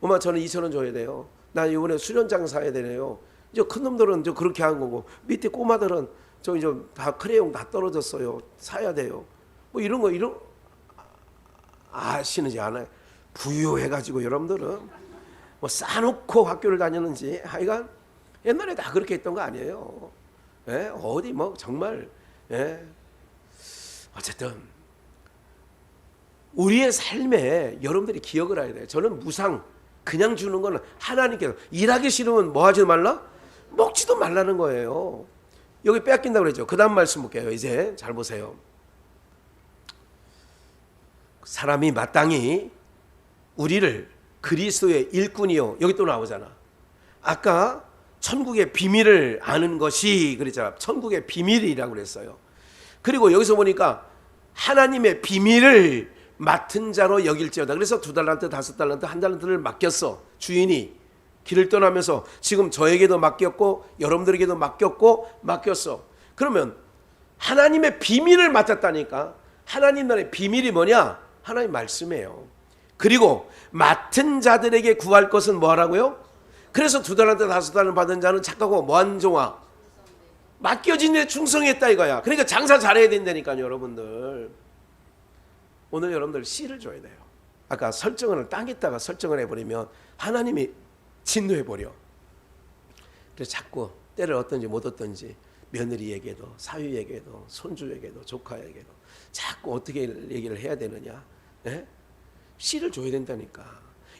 엄마 저는 2,000원 줘야 돼요. 나 이번에 수련장 사야 되네요. 이제 큰 놈들은 저 그렇게 한 거고, 밑에 꼬마들은 저 이제 다 크레용 다 떨어졌어요. 사야 돼요. 뭐 이런 거 아시는지 않아요? 부유해가지고 여러분들은 뭐 싸놓고 학교를 다녔는지 하여간 옛날에 다 그렇게 했던 거 아니에요. 예? 어디 뭐 정말 예? 어쨌든 우리의 삶에 여러분들이 기억을 해야 돼요. 저는 무상 그냥 주는 거는 하나님께서 일하기 싫으면 뭐 하지 말라? 먹지도 말라는 거예요. 여기 빼앗긴다고 그랬죠. 그 다음 말씀 볼게요. 이제 잘 보세요. 사람이 마땅히 우리를 그리스도의 일꾼이요. 여기 또 나오잖아. 아까 천국의 비밀을 아는 것이 그랬잖아. 천국의 비밀이라고 그랬어요. 그리고 여기서 보니까 하나님의 비밀을 맡은 자로 여길지어다. 그래서 2달란트, 5달란트, 1달란트를 맡겼어. 주인이 길을 떠나면서 지금 저에게도 맡겼고 여러분들에게도 맡겼어. 그러면 하나님의 비밀을 맡았다니까. 하나님 나라의 비밀이 뭐냐? 하나님 말씀이에요. 그리고 맡은 자들에게 구할 것은 뭐 하라고요? 그래서 2달란트, 5달란트 받은 자는 착하고 뭐한 종아? 맡겨진 데 충성했다 이거야. 그러니까 장사 잘해야 된다니까요 여러분들. 오늘 여러분들 씨를 줘야 돼요. 아까 설정을 땅에다가 설정을 해버리면 하나님이 진노해버려. 그래서 자꾸 때를 얻든지 못 얻든지 며느리에게도 사위에게도 손주에게도 조카에게도 자꾸 어떻게 얘기를 해야 되느냐. 예? 씨를 줘야 된다니까.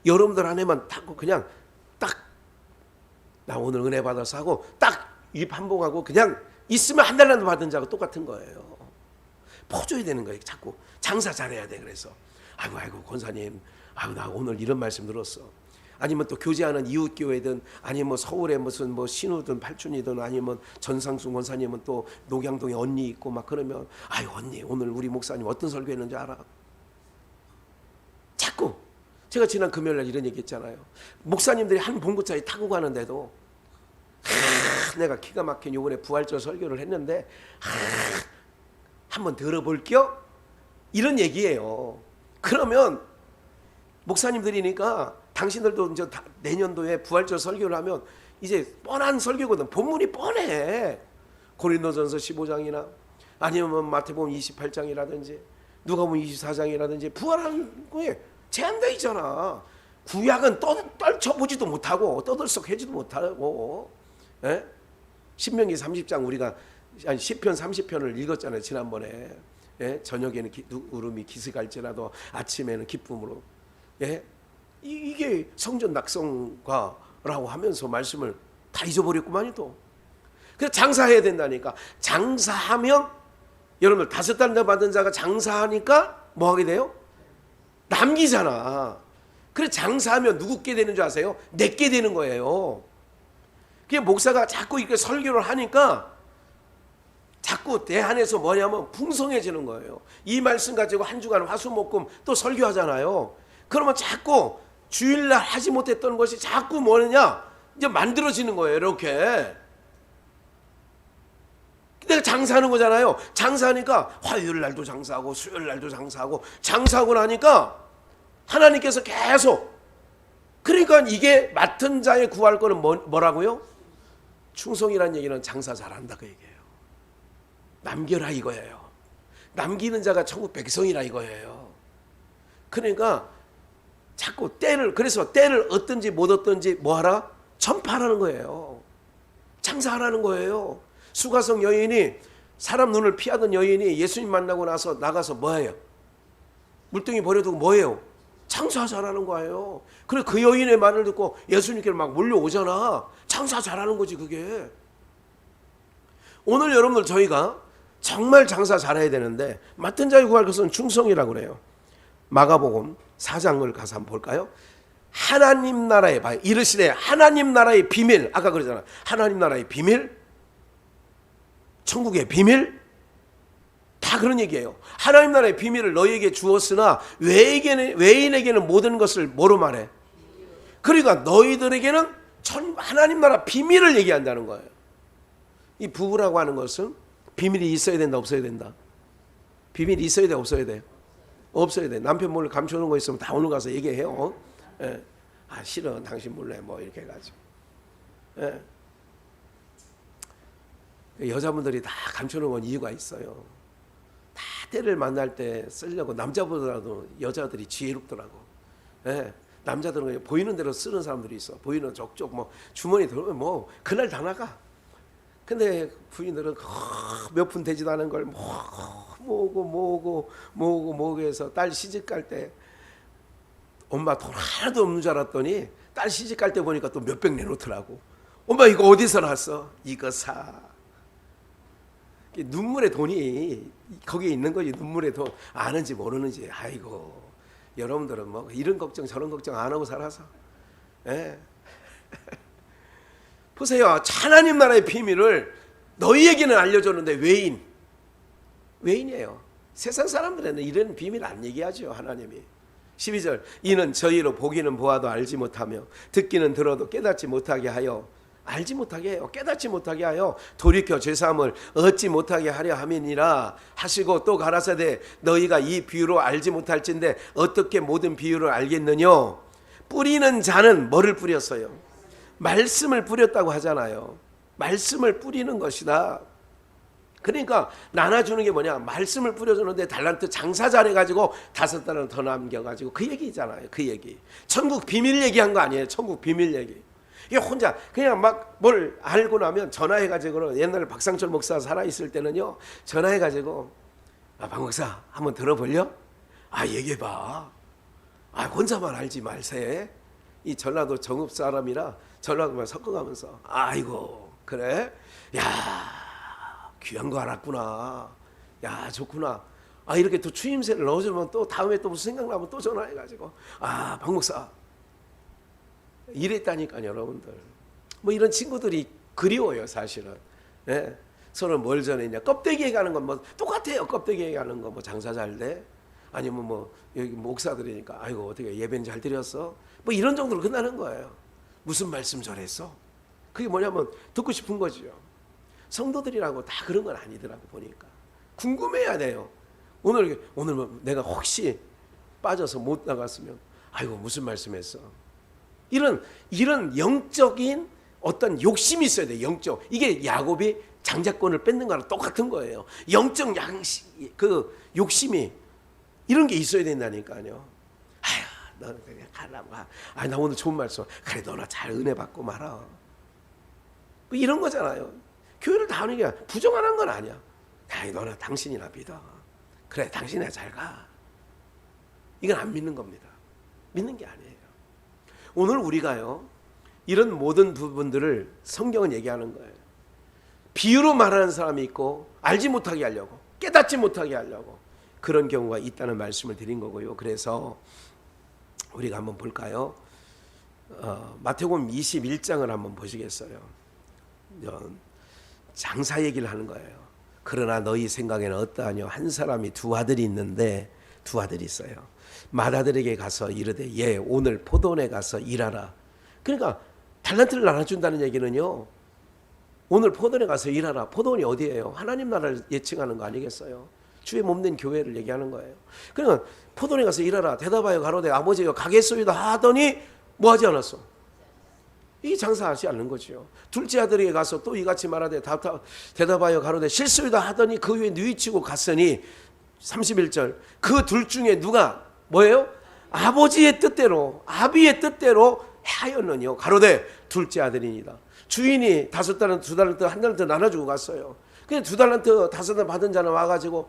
여러분들 안에만 타고 그냥 딱 나 오늘 은혜 받아서 하고 딱 입 한복하고 그냥 있으면 1달란트 받은 자가 똑같은 거예요. 퍼줘야 되는 거예요. 자꾸 장사 잘해야 돼. 그래서 아이고 권사님, 나 오늘 이런 말씀 들었어. 아니면 또 교제하는 이웃 교회든 아니면 서울에 무슨 뭐 신우든 팔춘이든 아니면 전상수 권사님은 또 녹양동에 언니 있고 막 그러면 언니 오늘 우리 목사님 어떤 설교했는지 알아? 자꾸 제가 지난 금요일날 이런 얘기했잖아요. 목사님들이 한 봉고차에 타고 가는데도 내가 기가 막힌 요번에 부활절 설교를 했는데 한번 들어볼게요? 이런 얘기예요. 그러면 목사님들이니까 당신들도 이제 내년도에 부활절 설교를 하면 이제 뻔한 설교거든. 본문이 뻔해. 고린도전서 15장이나 아니면 마태복음 28장이라든지 누가복음 24장이라든지 부활하는 거에 제한되어 있잖아. 구약은 떨쳐보지도 못하고 떠들썩하지도 못하고. 예? 신명기 30장 우리가 시편 30편을 읽었잖아요 지난번에. 예? 저녁에는 울음이 기스갈지라도 아침에는 기쁨으로. 예? 이게 성전 낙성가라고 하면서 말씀을 다 잊어버렸구만요 또. 그래서 장사해야 된다니까. 장사하면 여러분들 5달란트 받은 자가 장사하니까 뭐 하게 돼요? 남기잖아. 그래서 장사하면 누구께 되는 줄 아세요? 내게 되는 거예요. 그게 목사가 자꾸 이렇게 설교를 하니까 자꾸 내 안에서 뭐냐면 풍성해지는 거예요. 이 말씀 가지고 한 주간 화수목금 또 설교하잖아요. 그러면 자꾸 주일날 하지 못했던 것이 자꾸 뭐냐 이제 만들어지는 거예요. 이렇게 내가 장사하는 거잖아요. 장사하니까 화요일 날도 장사하고 수요일 날도 장사하고 나니까 하나님께서 계속, 그러니까 이게 맡은 자의 구할 거는 뭐라고요? 충성이라는 얘기는 장사 잘한다 그 얘기예요. 남겨라 이거예요. 남기는 자가 천국 백성이라 이거예요. 그러니까 자꾸 그래서 때를 얻든지 못 얻든지 뭐하라? 전파하라는 거예요. 장사하라는 거예요. 수가성 여인이, 사람 눈을 피하던 여인이 예수님 만나고 나서 나가서 뭐예요? 물동이 버려두고 뭐예요? 장사 잘하는 거예요. 그래, 그 여인의 말을 듣고 예수님께 막 몰려오잖아. 장사 잘하는 거지 그게. 오늘 여러분들 저희가 정말 장사 잘해야 되는데 맡은 자의 구할 것은 충성이라고 그래요. 마가복음 4장을 가서 한번 볼까요? 하나님 나라의, 이르시되 하나님 나라의 비밀, 아까 그러잖아. 하나님 나라의 비밀, 천국의 비밀, 다 그런 얘기예요. 하나님 나라의 비밀을 너희에게 주었으나 외인에게는 모든 것을 뭐로 말해? 그러니까 너희들에게는 하나님 나라 비밀을 얘기한다는 거예요. 이 부부라고 하는 것은 비밀이 있어야 된다, 없어야 된다? 비밀이 있어야 돼, 없어야 돼? 없어야 돼. 남편 몰래 감춰놓은 거 있으면 다 오늘 가서 얘기해요. 예. 아, 싫어, 당신 몰래 뭐 이렇게 해가지고. 예. 여자분들이 다 감춰놓은 건 이유가 있어요. 다 때를 만날 때 쓰려고. 남자보다도 여자들이 지혜롭더라고. 예. 남자들은 보이는 대로 쓰는 사람들이 있어. 보이는 족족 뭐 주머니 들어오면 뭐 그날 다 나가. 근데 부인들은 몇 푼 되지도 않은 걸 모으고 해서 딸 시집 갈 때 엄마 돈 하나도 없는 줄 알았더니 딸 시집 갈 때 보니까 또 몇백 내놓더라고. 엄마 이거 어디서 났어? 이거 사. 눈물의 돈이 거기에 있는 거지. 눈물의 돈. 아는지 모르는지. 아이고, 여러분들은 뭐 이런 걱정 저런 걱정 안 하고 살아서. 예. 보세요. 하나님 나라의 비밀을 너희에게는 알려줬는데 외인이에요. 세상 사람들에는 이런 비밀 안 얘기하죠. 하나님이. 12절, 이는 저희로 보기는 보아도 알지 못하며 듣기는 들어도 깨닫지 못하게 하여, 알지 못하게 해요. 깨닫지 못하게 하여 돌이켜 죄사함을 얻지 못하게 하려 함이니라 하시고, 또 가라사대 너희가 이 비유로 알지 못할진데 어떻게 모든 비유를 알겠느냐? 뿌리는 자는 뭐를 뿌렸어요? 말씀을 뿌렸다고 하잖아요. 말씀을 뿌리는 것이다. 그러니까 나눠주는 게 뭐냐? 말씀을 뿌려주는데 달란트 장사 잘해가지고 5달러 더 남겨가지고 그 얘기잖아요. 그 얘기. 천국 비밀 얘기한 거 아니에요. 천국 비밀 얘기. 이게 혼자 그냥 막 뭘 알고 나면 전화해가지고, 옛날에 박상철 목사 살아있을 때는요, 전화해가지고, 박 목사 한번 들어볼려? 얘기해봐. 혼자만 알지 말세. 이 전라도 정읍 사람이라 전라도만 섞어가면서, 아이고 그래? 야, 귀한 거 알았구나. 야, 좋구나. 이렇게 또 추임새를 넣어주면 또 다음에 또 무슨 생각나면 또 전화해가지고, 박 목사 이랬다니까요. 여러분들 뭐 이런 친구들이 그리워요. 사실은. 예. 서로 뭘 전했냐. 껍데기에 가는 건 뭐 똑같아요. 껍데기에 가는 거 뭐 장사 잘 돼? 아니면 뭐 여기 목사들이니까 아이고 어떻게 예배는 잘 드렸어? 뭐 이런 정도로 끝나는 거예요. 무슨 말씀 전했어? 그게 뭐냐면 듣고 싶은 거죠. 성도들이라고 다 그런 건 아니더라고 보니까. 궁금해야 돼요. 오늘 뭐 내가 혹시 빠져서 못 나갔으면 아이고 무슨 말씀했어? 이런 영적인 어떤 욕심이 있어야 돼. 영적. 이게 야곱이 장자권을 뺏는 거랑 똑같은 거예요. 영적 그 욕심이 이런 게 있어야 된다니까요. 너는 그냥 가라고. 나 오늘 좋은 말씀. 그래 너나 잘 은혜 받고 말아. 뭐 이런 거잖아요. 교회를 다 하는 게 부정하는 건 아니야. 너나 당신이나 믿어. 그래 당신이나 잘 가. 이건 안 믿는 겁니다. 믿는 게 아니에요. 오늘 우리가요, 이런 모든 부분들을 성경은 얘기하는 거예요. 비유로 말하는 사람이 있고, 알지 못하게 하려고, 깨닫지 못하게 하려고, 그런 경우가 있다는 말씀을 드린 거고요. 그래서 우리가 한번 볼까요? 마태복음 21장을 한번 보시겠어요? 장사 얘기를 하는 거예요. 그러나 너희 생각에는 어떠하뇨? 한 사람이 두 아들이 있는데, 두 아들이 있어요. 맏아들에게 가서 이르되 오늘 포도원에 가서 일하라. 그러니까 달란트를 나눠준다는 얘기는요, 오늘 포도원에 가서 일하라. 포도원이 어디예요? 하나님 나라를 예칭하는 거 아니겠어요? 주의 몸된 교회를 얘기하는 거예요. 그러니까 포도원에 가서 일하라. 대답하여 가로되 아버지여 가겠소이다 하더니 뭐 하지 않았어? 이게 장사하지 않는 거죠. 둘째 아들에게 가서 또 이같이 말하되 대답하여 가로되 실소이다 하더니 그 위에 누이치고 갔으니 31절 그 둘 중에 누가 뭐예요? 아버지의 뜻대로 아비의 뜻대로 하였느니요 가로되 둘째 아들이니라. 주인이 5달란트 2달란트 1달란트 나눠주고 갔어요. 그냥 2달란트 5달란트 받은 자는 와가지고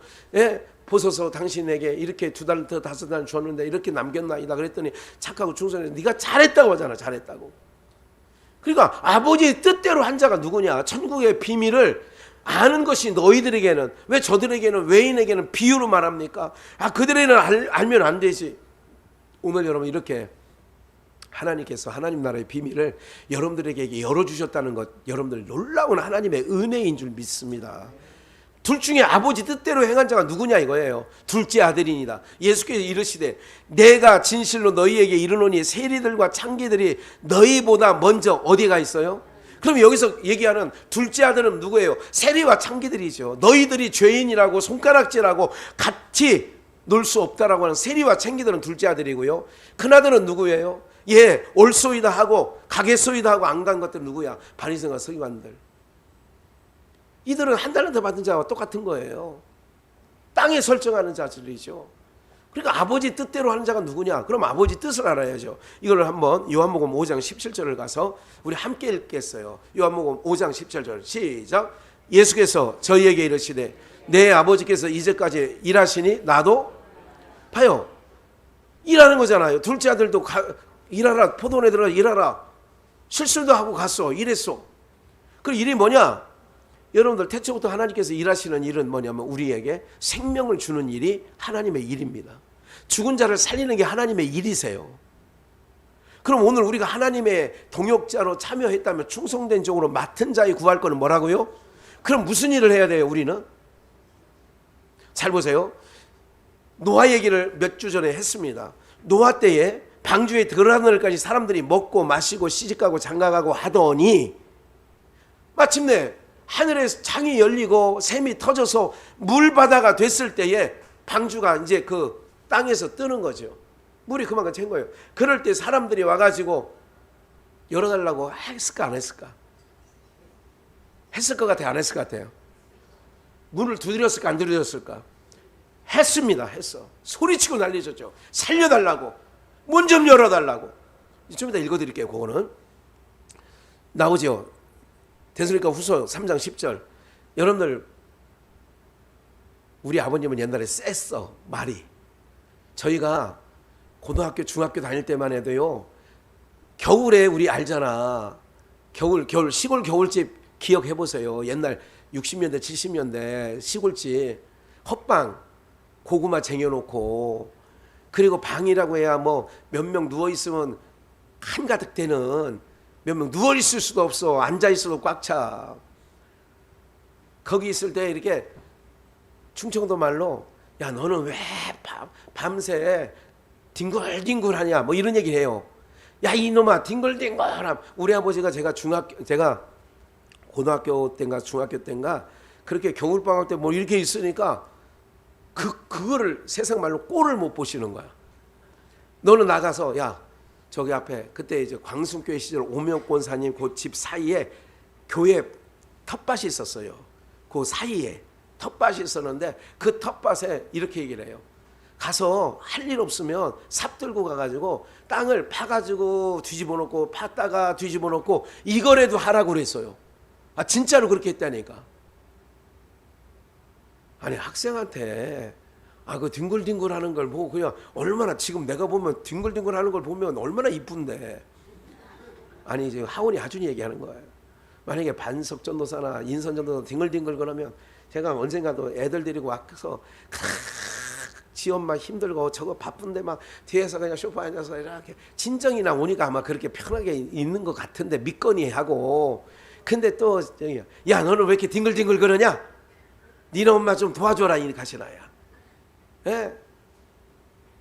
보소서 당신에게 이렇게 2달란트 5달란트 줬는데 이렇게 남겼나이다 그랬더니 착하고 충성해서 네가 잘했다고 하잖아. 잘했다고. 그러니까 아버지의 뜻대로 한 자가 누구냐. 천국의 비밀을 아는 것이 너희들에게는, 왜 저들에게는, 외인에게는 비유로 말합니까? 그들에게는 알면 안 되지. 오늘 여러분 이렇게 하나님께서 하나님 나라의 비밀을 여러분들에게 열어주셨다는 것, 여러분들 놀라운 하나님의 은혜인 줄 믿습니다. 둘 중에 아버지 뜻대로 행한 자가 누구냐 이거예요. 둘째 아들이니라. 예수께서 이르시되 내가 진실로 너희에게 이르노니 세리들과 창기들이 너희보다 먼저 어디가 있어요? 그럼 여기서 얘기하는 둘째 아들은 누구예요? 세리와 창기들이죠. 너희들이 죄인이라고 손가락질하고 같이 놀 수 없다라고 하는 세리와 창기들은 둘째 아들이고요. 큰아들은 누구예요? 올소이다 하고 가게소이다 하고 안 간 것들 누구야? 바리새인과 서기관들. 이들은 1달란트 받은 자와 똑같은 거예요. 땅에 설정하는 자들이죠. 그러니까 아버지 뜻대로 하는 자가 누구냐? 그럼 아버지 뜻을 알아야죠. 이걸 한번 요한복음 5장 17절을 가서 우리 함께 읽겠어요. 요한복음 5장 17절 시작. 예수께서 저희에게 이르시되 내 아버지께서 이제까지 일하시니 나도 봐요. 일하는 거잖아요. 둘째 아들도 일하라. 포도원에 들어가 일하라. 실수도 하고 갔어. 일했어. 그 일이 뭐냐? 여러분들 태초부터 하나님께서 일하시는 일은 뭐냐면 우리에게 생명을 주는 일이 하나님의 일입니다. 죽은 자를 살리는 게 하나님의 일이세요. 그럼 오늘 우리가 하나님의 동역자로 참여했다면 충성된 종으로 맡은 자의 구할 거는 뭐라고요? 그럼 무슨 일을 해야 돼요? 우리는 잘 보세요. 노아 얘기를 몇 주 전에 했습니다. 노아 때에 방주에 들어가늘까지 사람들이 먹고 마시고 시집가고 장가가고 하더니 마침내 하늘에서 창이 열리고 샘이 터져서 물바다가 됐을 때에 방주가 이제 그 땅에서 뜨는 거죠. 물이 그만큼 찬 거예요. 그럴 때 사람들이 와가지고 열어달라고 했을까 안 했을까? 했을 것 같아요? 안 했을 것 같아요? 문을 두드렸을까 안 두드렸을까? 했습니다. 했어. 소리치고 난리쳤죠. 살려달라고. 문 좀 열어달라고. 좀 이따 읽어드릴게요. 그거는 나오죠. 데살로니가 후서 3장 10절. 여러분들 우리 아버님은 옛날에 셌어. 말이. 저희가 고등학교 중학교 다닐 때만 해도요. 겨울에 우리 알잖아. 겨울 시골 겨울집 기억해보세요. 옛날 60년대 70년대 시골집 헛방 고구마 쟁여놓고 그리고 방이라고 해야 뭐 몇 명 누워있으면 한가득 되는, 몇 명 누워있을 수도 없어. 앉아있어도 꽉 차. 거기 있을 때 이렇게 충청도 말로 야 너는 왜 밤새 뒹굴뒹굴하냐 뭐 이런 얘기를 해요. 야 이놈아 뒹굴뒹굴. 우리 아버지가 제가 고등학교 때인가 중학교 때인가 그렇게 겨울방학 때 뭐 이렇게 있으니까 그거를 세상 말로 꼴을 못 보시는 거야. 너는 나가서 야 저기 앞에 그때 이제 광순교회 시절 오명권사님 그 집 사이에 교회 텃밭이 있었어요. 그 사이에 텃밭이 있었는데 그 텃밭에 이렇게 얘기를 해요. 가서 할 일 없으면 삽 들고 가가지고 땅을 파가지고 뒤집어 놓고 팠다가 뒤집어 놓고 이거라도 하라고 그랬어요. 진짜로 그렇게 했다니까. 아니 학생한테 그 뒹굴뒹굴 하는 걸 보고 그냥 얼마나 지금 내가 보면 뒹굴뒹굴 하는 걸 보면 얼마나 이쁜데. 아니 지금 하원이 하준이 얘기하는 거예요. 만약에 반석 전도사나 인선 전도사 뒹굴뒹굴 그러면 제가 언젠가도 애들 데리고 와서 지 엄마 힘들고 저거 바쁜데 막 뒤에서 그냥 소파에 앉아서 이렇게 친정이나 오니까 아마 그렇게 편하게 있는 것 같은데 믿거니 하고. 근데 또 야 너는 왜 이렇게 뒹굴뒹굴 그러냐? 니네 엄마 좀 도와줘라 이 가시나야.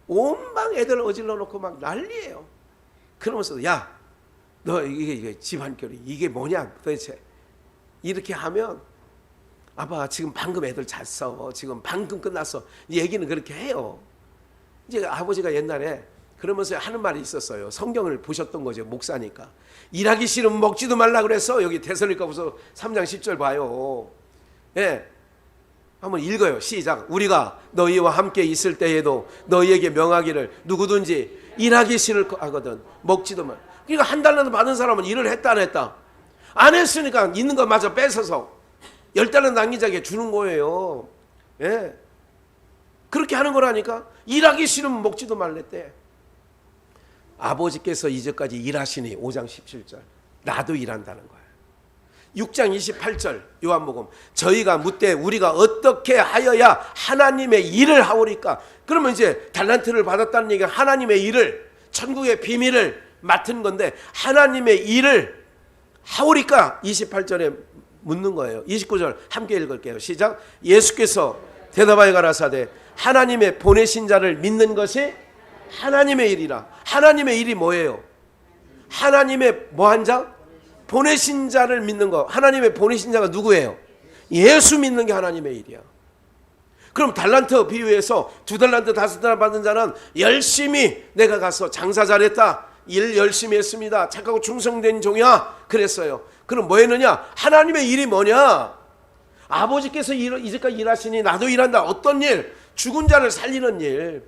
온 방 애들 어질러 놓고 막 난리예요. 그러면서 야 너 이게 집안결이 이게 뭐냐 도대체. 이렇게 하면 아빠 지금 방금 애들 잤어. 지금 방금 끝났어. 얘기는 그렇게 해요. 이제 아버지가 옛날에 그러면서 하는 말이 있었어요. 성경을 보셨던 거죠. 목사니까. 일하기 싫으면 먹지도 말라 그랬어. 여기 데살로니가후서 3장 10절 봐요. 한번 읽어요. 시작. 우리가 너희와 함께 있을 때에도 너희에게 명하기를 누구든지 일하기 싫어하거든 먹지도 말. 그러니까 한 달러도 받은 사람은 일을 했다 안 했다? 안 했으니까 있는 거 마저 뺏어서 10달러 남긴 자에게 주는 거예요. 예. 그렇게 하는 거라니까. 일하기 싫으면 먹지도 말랬대. 아버지께서 이제까지 일하시니 5장 17절 나도 일한다는 거예요. 6장 28절 요한복음 저희가 묻되 우리가 어떻게 하여야 하나님의 일을 하오리까. 그러면 이제 달란트를 받았다는 얘기가 하나님의 일을 천국의 비밀을 맡은 건데 하나님의 일을 하오리까 28절에 묻는 거예요. 29절 함께 읽을게요. 시작. 예수께서 대답하여 가라사대 하나님의 보내신 자를 믿는 것이 하나님의 일이라. 하나님의 일이 뭐예요? 하나님의 뭐한 자? 보내신 자를 믿는 거. 하나님의 보내신 자가 누구예요? 예수 믿는 게 하나님의 일이야. 그럼 달란트 비유에서 2달란트 5달란트 받은 자는 열심히 내가 가서 장사 잘했다, 일 열심히 했습니다, 착하고 충성된 종이야 그랬어요. 그럼 뭐 했느냐? 하나님의 일이 뭐냐? 아버지께서 이제까지 일하시니 나도 일한다. 어떤 일? 죽은 자를 살리는 일.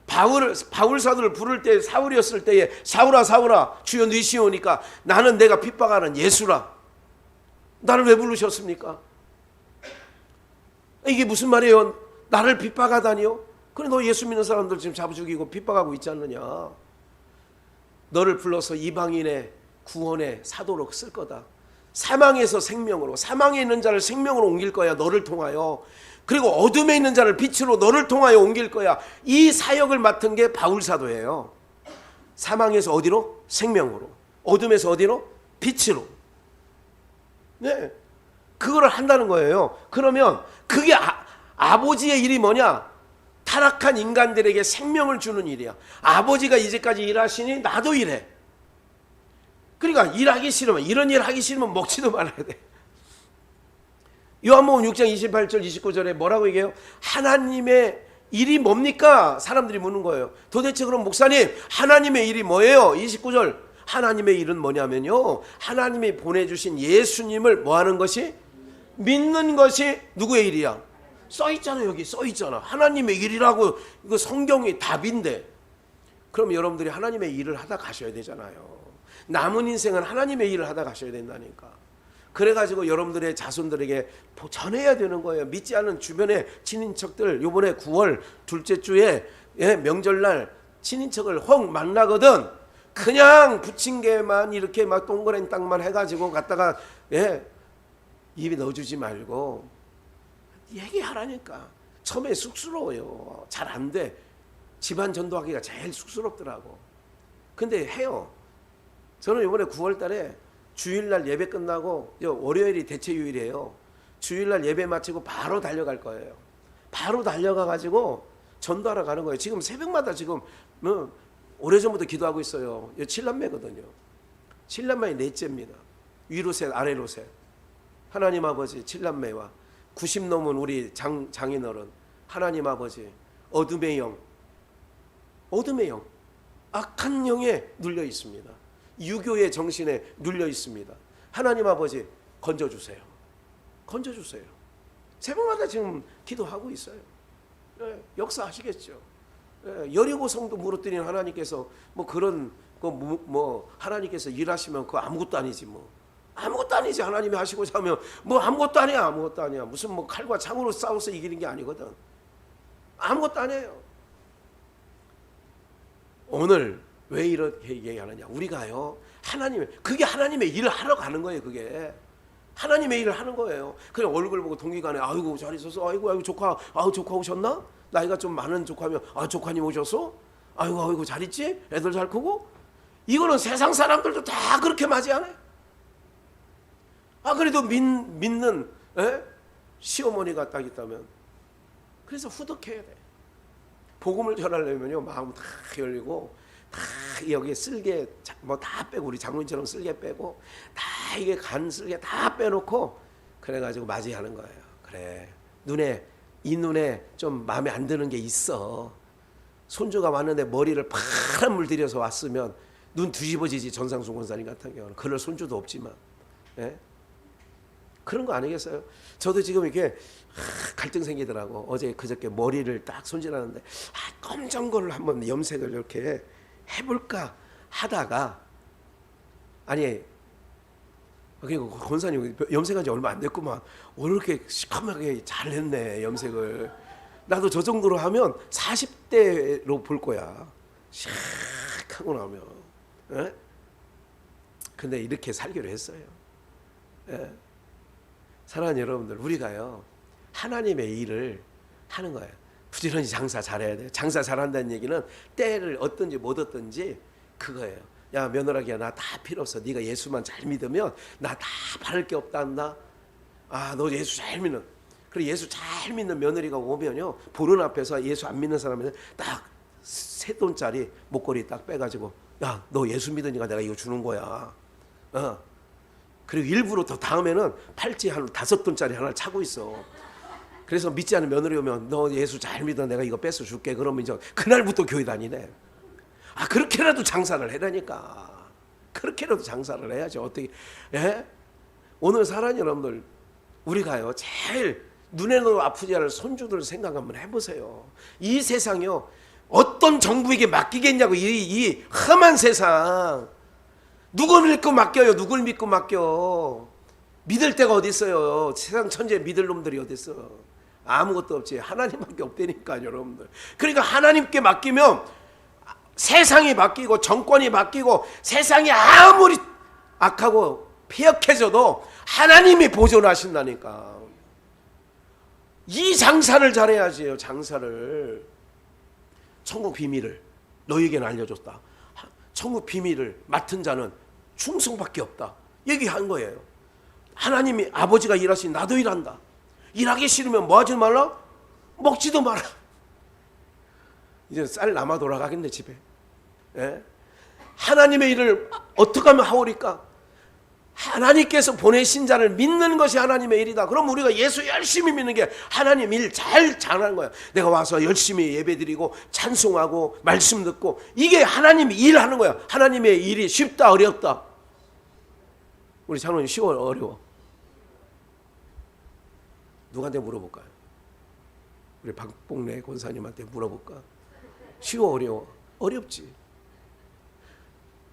바울 사도를 부를 때 사울이었을 때에 사울아 사울아 주여 네 시오니까 나는 내가 핍박하는 예수라. 나를 왜 부르셨습니까? 이게 무슨 말이에요? 나를 핍박하다니요? 그래 너 예수 믿는 사람들 지금 잡아 죽이고 핍박하고 있지 않느냐? 너를 불러서 이방인의 구원의 사도로 쓸 거다. 사망에서 생명으로, 사망에 있는 자를 생명으로 옮길 거야 너를 통하여. 그리고 어둠에 있는 자를 빛으로 너를 통하여 옮길 거야. 이 사역을 맡은 게 바울 사도예요. 사망에서 어디로? 생명으로. 어둠에서 어디로? 빛으로. 네, 그거를 한다는 거예요. 그러면 그게 아버지의 일이 뭐냐? 타락한 인간들에게 생명을 주는 일이야. 아버지가 이제까지 일하시니 나도 일해. 그러니까 일하기 싫으면, 이런 일 하기 싫으면 먹지도 말아야 돼. 요한복음 6장 28절 29절에 뭐라고 얘기해요? 하나님의 일이 뭡니까? 사람들이 묻는 거예요. 도대체 그럼 목사님 하나님의 일이 뭐예요? 29절 하나님의 일은 뭐냐면요, 하나님이 보내주신 예수님을 뭐하는 것이? 믿는 것이 누구의 일이야? 써있잖아요. 여기 써있잖아. 하나님의 일이라고. 이거 성경이 답인데. 그럼 여러분들이 하나님의 일을 하다 가셔야 되잖아요. 남은 인생은 하나님의 일을 하다 가셔야 된다니까. 그래가지고 여러분들의 자손들에게 전해야 되는 거예요. 믿지 않는 주변의 친인척들 요번에 9월 둘째 주에 명절날 친인척을 혹 만나거든. 그냥 부침개만 이렇게 막 동그란 땅만 해가지고 갖다가 입에 넣어주지 말고 얘기하라니까. 처음에 쑥스러워요. 잘 안 돼. 집안 전도하기가 제일 쑥스럽더라고. 근데 해요. 저는 이번에 9월 달에 주일날 예배 끝나고 월요일이 대체휴일이에요. 주일날 예배 마치고 바로 달려갈 거예요. 바로 달려가가지고 전도하러 가는 거예요. 지금 새벽마다 지금 오래전부터 기도하고 있어요. 7남매거든요. 7남매의 넷째입니다. 위로 셋 아래로 셋. 하나님 아버지 7남매와 90 넘은 우리 장인어른, 하나님 아버지 어둠의 영, 악한 영에 눌려 있습니다. 유교의 정신에 눌려 있습니다. 하나님 아버지 건져주세요. 건져주세요. 새벽마다 지금 기도하고 있어요. 역사하시겠죠. 여리고 성도 무너뜨린 하나님께서 뭐 그런 뭐 하나님께서 일하시면 그거 아무것도 아니지 뭐. 아무것도 아니지. 하나님이 하시고자 하면 뭐 아무것도 아니야. 아무것도 아니야. 무슨 뭐 칼과 창으로 싸워서 이기는 게 아니거든. 아무것도 아니에요. 오늘 왜 이렇게 얘기하느냐? 우리가요, 그게 하나님의 일을 하러 가는 거예요. 그게 하나님의 일을 하는 거예요. 그냥 얼굴 보고 동기간에 아이고 잘 있었어, 아이고 조카, 조카 오셨나? 나이가 좀 많은 조카면 조카님 오셨어? 아이고 잘 있지? 애들 잘 크고? 이거는 세상 사람들도 다 그렇게 맞이하네. 그래도 믿는 시어머니가 딱 있다면, 그래서 후덕해야 돼. 복음을 전하려면요, 마음 다 열리고, 다 여기에 쓸개 뭐 다 빼고, 우리 장로님처럼 쓸개 빼고, 다 이게 간 쓸개 다 빼놓고, 그래가지고 맞이하는 거예요. 그래, 이 눈에 좀 마음에 안 드는 게 있어. 손주가 왔는데 머리를 파란 물 들여서 왔으면 눈 뒤집어지지. 전상수 권사님 같은 경우는 그럴 손주도 없지만, 그런 거 아니겠어요? 저도 지금 이렇게 갈등 생기더라고. 어제 그저께 머리를 딱 손질하는데 검정 거를 한번 염색을 이렇게 해볼까 하다가 아니 그리고 권사님 염색한 지 얼마 안 됐구만. 오늘 이렇게 시커멓게 잘했네 염색을. 나도 저 정도로 하면 40대로 볼 거야. 샥 하고 나면. 에? 근데 이렇게 살기로 했어요. 에? 사랑하는 여러분들, 우리가요 하나님의 일을 하는 거예요. 부지런히 장사 잘해야 돼요. 장사 잘한다는 얘기는 때를 얻든지 못 얻든지 그거예요. 야 며느라기야, 나 다 필요 없어. 네가 예수만 잘 믿으면 나 다 바랄 게 없다 한다. 아, 너 예수 잘 믿는. 그리고 예수 잘 믿는 며느리가 오면요, 보는 앞에서 예수 안 믿는 사람은 딱 $3 목걸이 딱 빼가지고, 야 너 예수 믿으니까 내가 이거 주는 거야. 그리고 일부러 더 다음에는 팔찌 한 $5 하나를 차고 있어. 그래서 믿지 않는 며느리 오면 너 예수 잘 믿어, 내가 이거 뺏어 줄게. 그러면 이제 그날부터 교회 다니네. 아, 그렇게라도 장사를 해라니까. 그렇게라도 장사를 해야지. 어떻게? 예? 오늘 사랑하는 여러분들, 우리가요 제일 눈에도 아프지 않을 손주들 생각 한번 해보세요. 이 세상이요 어떤 정부에게 맡기겠냐고. 이 험한 세상 누굴 믿고 맡겨요? 누굴 믿고 맡겨? 믿을 데가 어디 있어요? 세상 천지에 믿을 놈들이 어디 있어? 아무것도 없지. 하나님밖에 없다니까 여러분들. 그러니까 하나님께 맡기면 세상이 맡기고 정권이 맡기고 세상이 아무리 악하고 폐역해져도 하나님이 보존하신다니까. 이 장사를 잘해야지요. 장사를. 천국 비밀을 너희에게는 알려줬다. 천국 비밀을 맡은 자는 충성밖에 없다. 얘기한 거예요. 하나님이 아버지가 일하시니 나도 일한다. 일하기 싫으면 뭐 하지 말라? 먹지도 마라. 이제 쌀 남아 돌아가겠네 집에. 예? 하나님의 일을 어떻게 하면 하오리까? 하나님께서 보내신 자를 믿는 것이 하나님의 일이다. 그럼 우리가 예수 열심히 믿는 게 하나님 일 잘하는 거야. 내가 와서 열심히 예배드리고 찬송하고 말씀 듣고, 이게 하나님이 일하는 거야. 하나님의 일이 쉽다 어렵다? 우리 장로님 쉬워 어려워? 누구한테 물어볼까요? 우리 박봉래 권사님한테 물어볼까? 쉬워 어려워? 어렵지.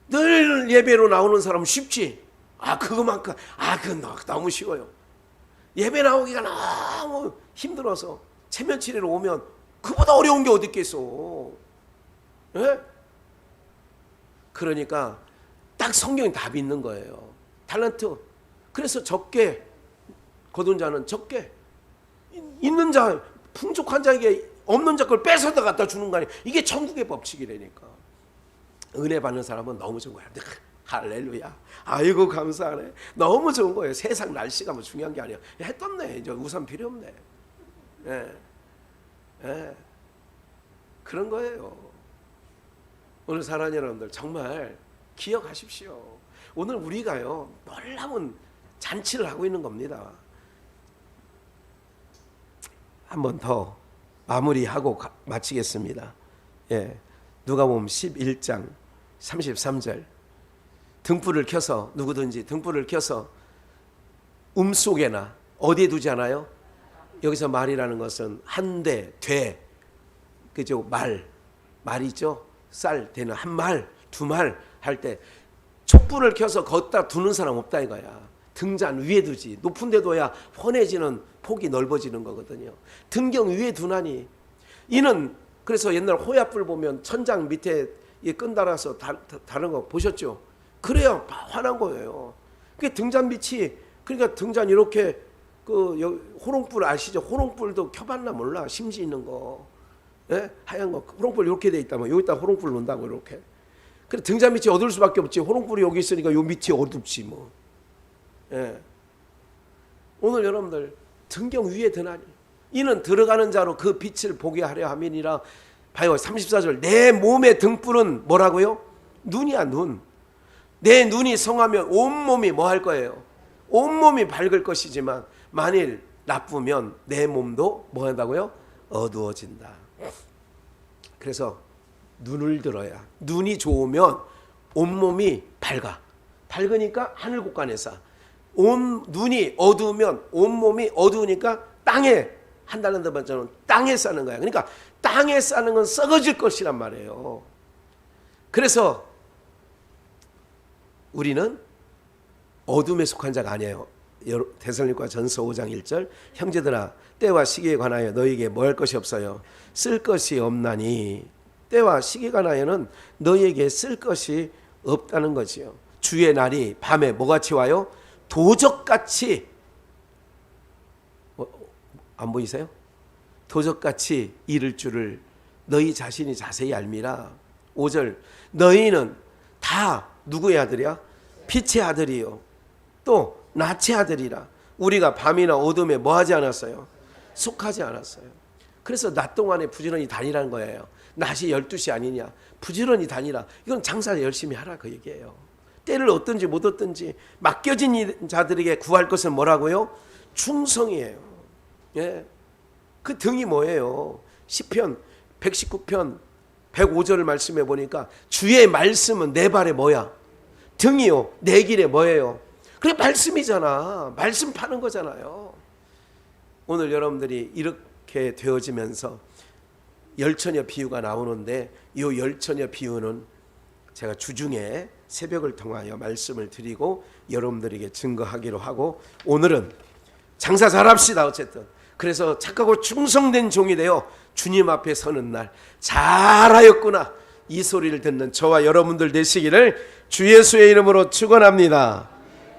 늘 예배로 나오는 사람은 쉽지. 아 그거만큼 그건 너무 쉬워요. 예배 나오기가 너무 힘들어서 체면치레로 오면 그보다 어려운 게 어디 있겠어. 예? 그러니까 딱 성경이 답이 있는 거예요. 달란트. 그래서 적게 거둔 자는 적게, 있는 자 풍족한 자에게 없는 자 걸 뺏어다 갖다 주는 거 아니에요. 이게 천국의 법칙이라니까. 은혜 받는 사람은 너무 좋은 거야. 할렐루야. 아이고 감사하네. 너무 좋은 거예요. 세상 날씨가 뭐 중요한 게 아니야. 해 떴네. 이제 우산 필요 없네. 예. 예. 그런 거예요. 오늘 사랑하는 여러분들, 정말 기억하십시오. 오늘 우리가요 놀라운 잔치를 하고 있는 겁니다. 한 번 더 마무리하고 마치겠습니다. 예. 누가복음 11장 33절. 등불을 켜서, 누구든지 등불을 켜서 속에나 어디에 두지 않아요? 여기서 말이라는 것은 한 대, 돼, 그죠? 말이죠. 쌀 되는 한 말, 두 말 할 때 촛불을 켜서 거기다 두는 사람 없다 이거야. 등잔 위에 두지. 높은 데 둬야 훤해지는 폭이 넓어지는 거거든요. 등경 위에 두나니. 이는 그래서 옛날 호야불 보면 천장 밑에 끈 달아서 다른 거 보셨죠? 그래야 환한 거예요. 그게 등잔 빛이. 그러니까 등잔 이렇게 그 호롱불 아시죠? 호롱불도 켜봤나 몰라. 심지 있는 거. 예? 하얀 거. 호롱불 이렇게 돼 있다면 여기다 호롱불 놓는다고 이렇게. 그래 등잔 밑이 어두울 수밖에 없지. 호롱불이 여기 있으니까 요 밑이 어둡지 뭐. 예. 오늘 여러분들 등경 위에 드나니. 이는 들어가는 자로 그 빛을 보게 하려 함이니라. 봐요. 34절. 내 몸의 등불은 뭐라고요? 눈이야 눈. 내 눈이 성하면 온몸이 뭐 할 거예요? 온몸이 밝을 것이지만 만일 나쁘면 내 몸도 뭐 한다고요? 어두워진다. 그래서 눈을 들어야, 눈이 좋으면 온몸이 밝아. 밝으니까 하늘 곳간에서 온 눈이 어두우면 온몸이 어두우니까 땅에 한다는 것처럼 땅에 싸는 거야. 그러니까 땅에 싸는 건 썩어질 것이란 말이에요. 그래서 우리는 어둠에 속한 자가 아니에요. 데살로니가 전서 5장 1절 형제들아 때와 시기에 관하여 너희에게 뭐 할 것이 없어요. 쓸 것이 없나니 때와 시기에 관하여는 너희에게 쓸 것이 없다는 거지요. 주의 날이 밤에 뭐같이 와요? 도적같이 안 보이세요? 도적같이 이를 줄을 너희 자신이 자세히 알미라. 5절 너희는 다 누구의 아들이야? 빛의 아들이요 또 낮의 아들이라. 우리가 밤이나 어둠에 뭐 하지 않았어요? 속하지 않았어요. 그래서 낮 동안에 부지런히 다니라는 거예요. 낮이 12시 아니냐? 부지런히 다니라. 이건 장사 열심히 하라 그 얘기예요. 때를 얻든지 못 얻든지 맡겨진 자들에게 구할 것은 뭐라고요? 충성이에요. 예. 그 등이 뭐예요? 시편 119편 105절을 말씀해 보니까 주의 말씀은 내 발에 뭐야? 등이요. 내 길에 뭐예요? 그게 말씀이잖아. 말씀 파는 거잖아요. 오늘 여러분들이 이렇게 되어지면서 열처녀 비유가 나오는데 이 열처녀 비유는 제가 주중에 새벽을 통하여 말씀을 드리고 여러분들에게 증거하기로 하고 오늘은 장사 잘합시다. 어쨌든 그래서 착하고 충성된 종이 되어 주님 앞에 서는 날 잘하였구나 이 소리를 듣는 저와 여러분들 되시기를 주 예수의 이름으로 축원합니다.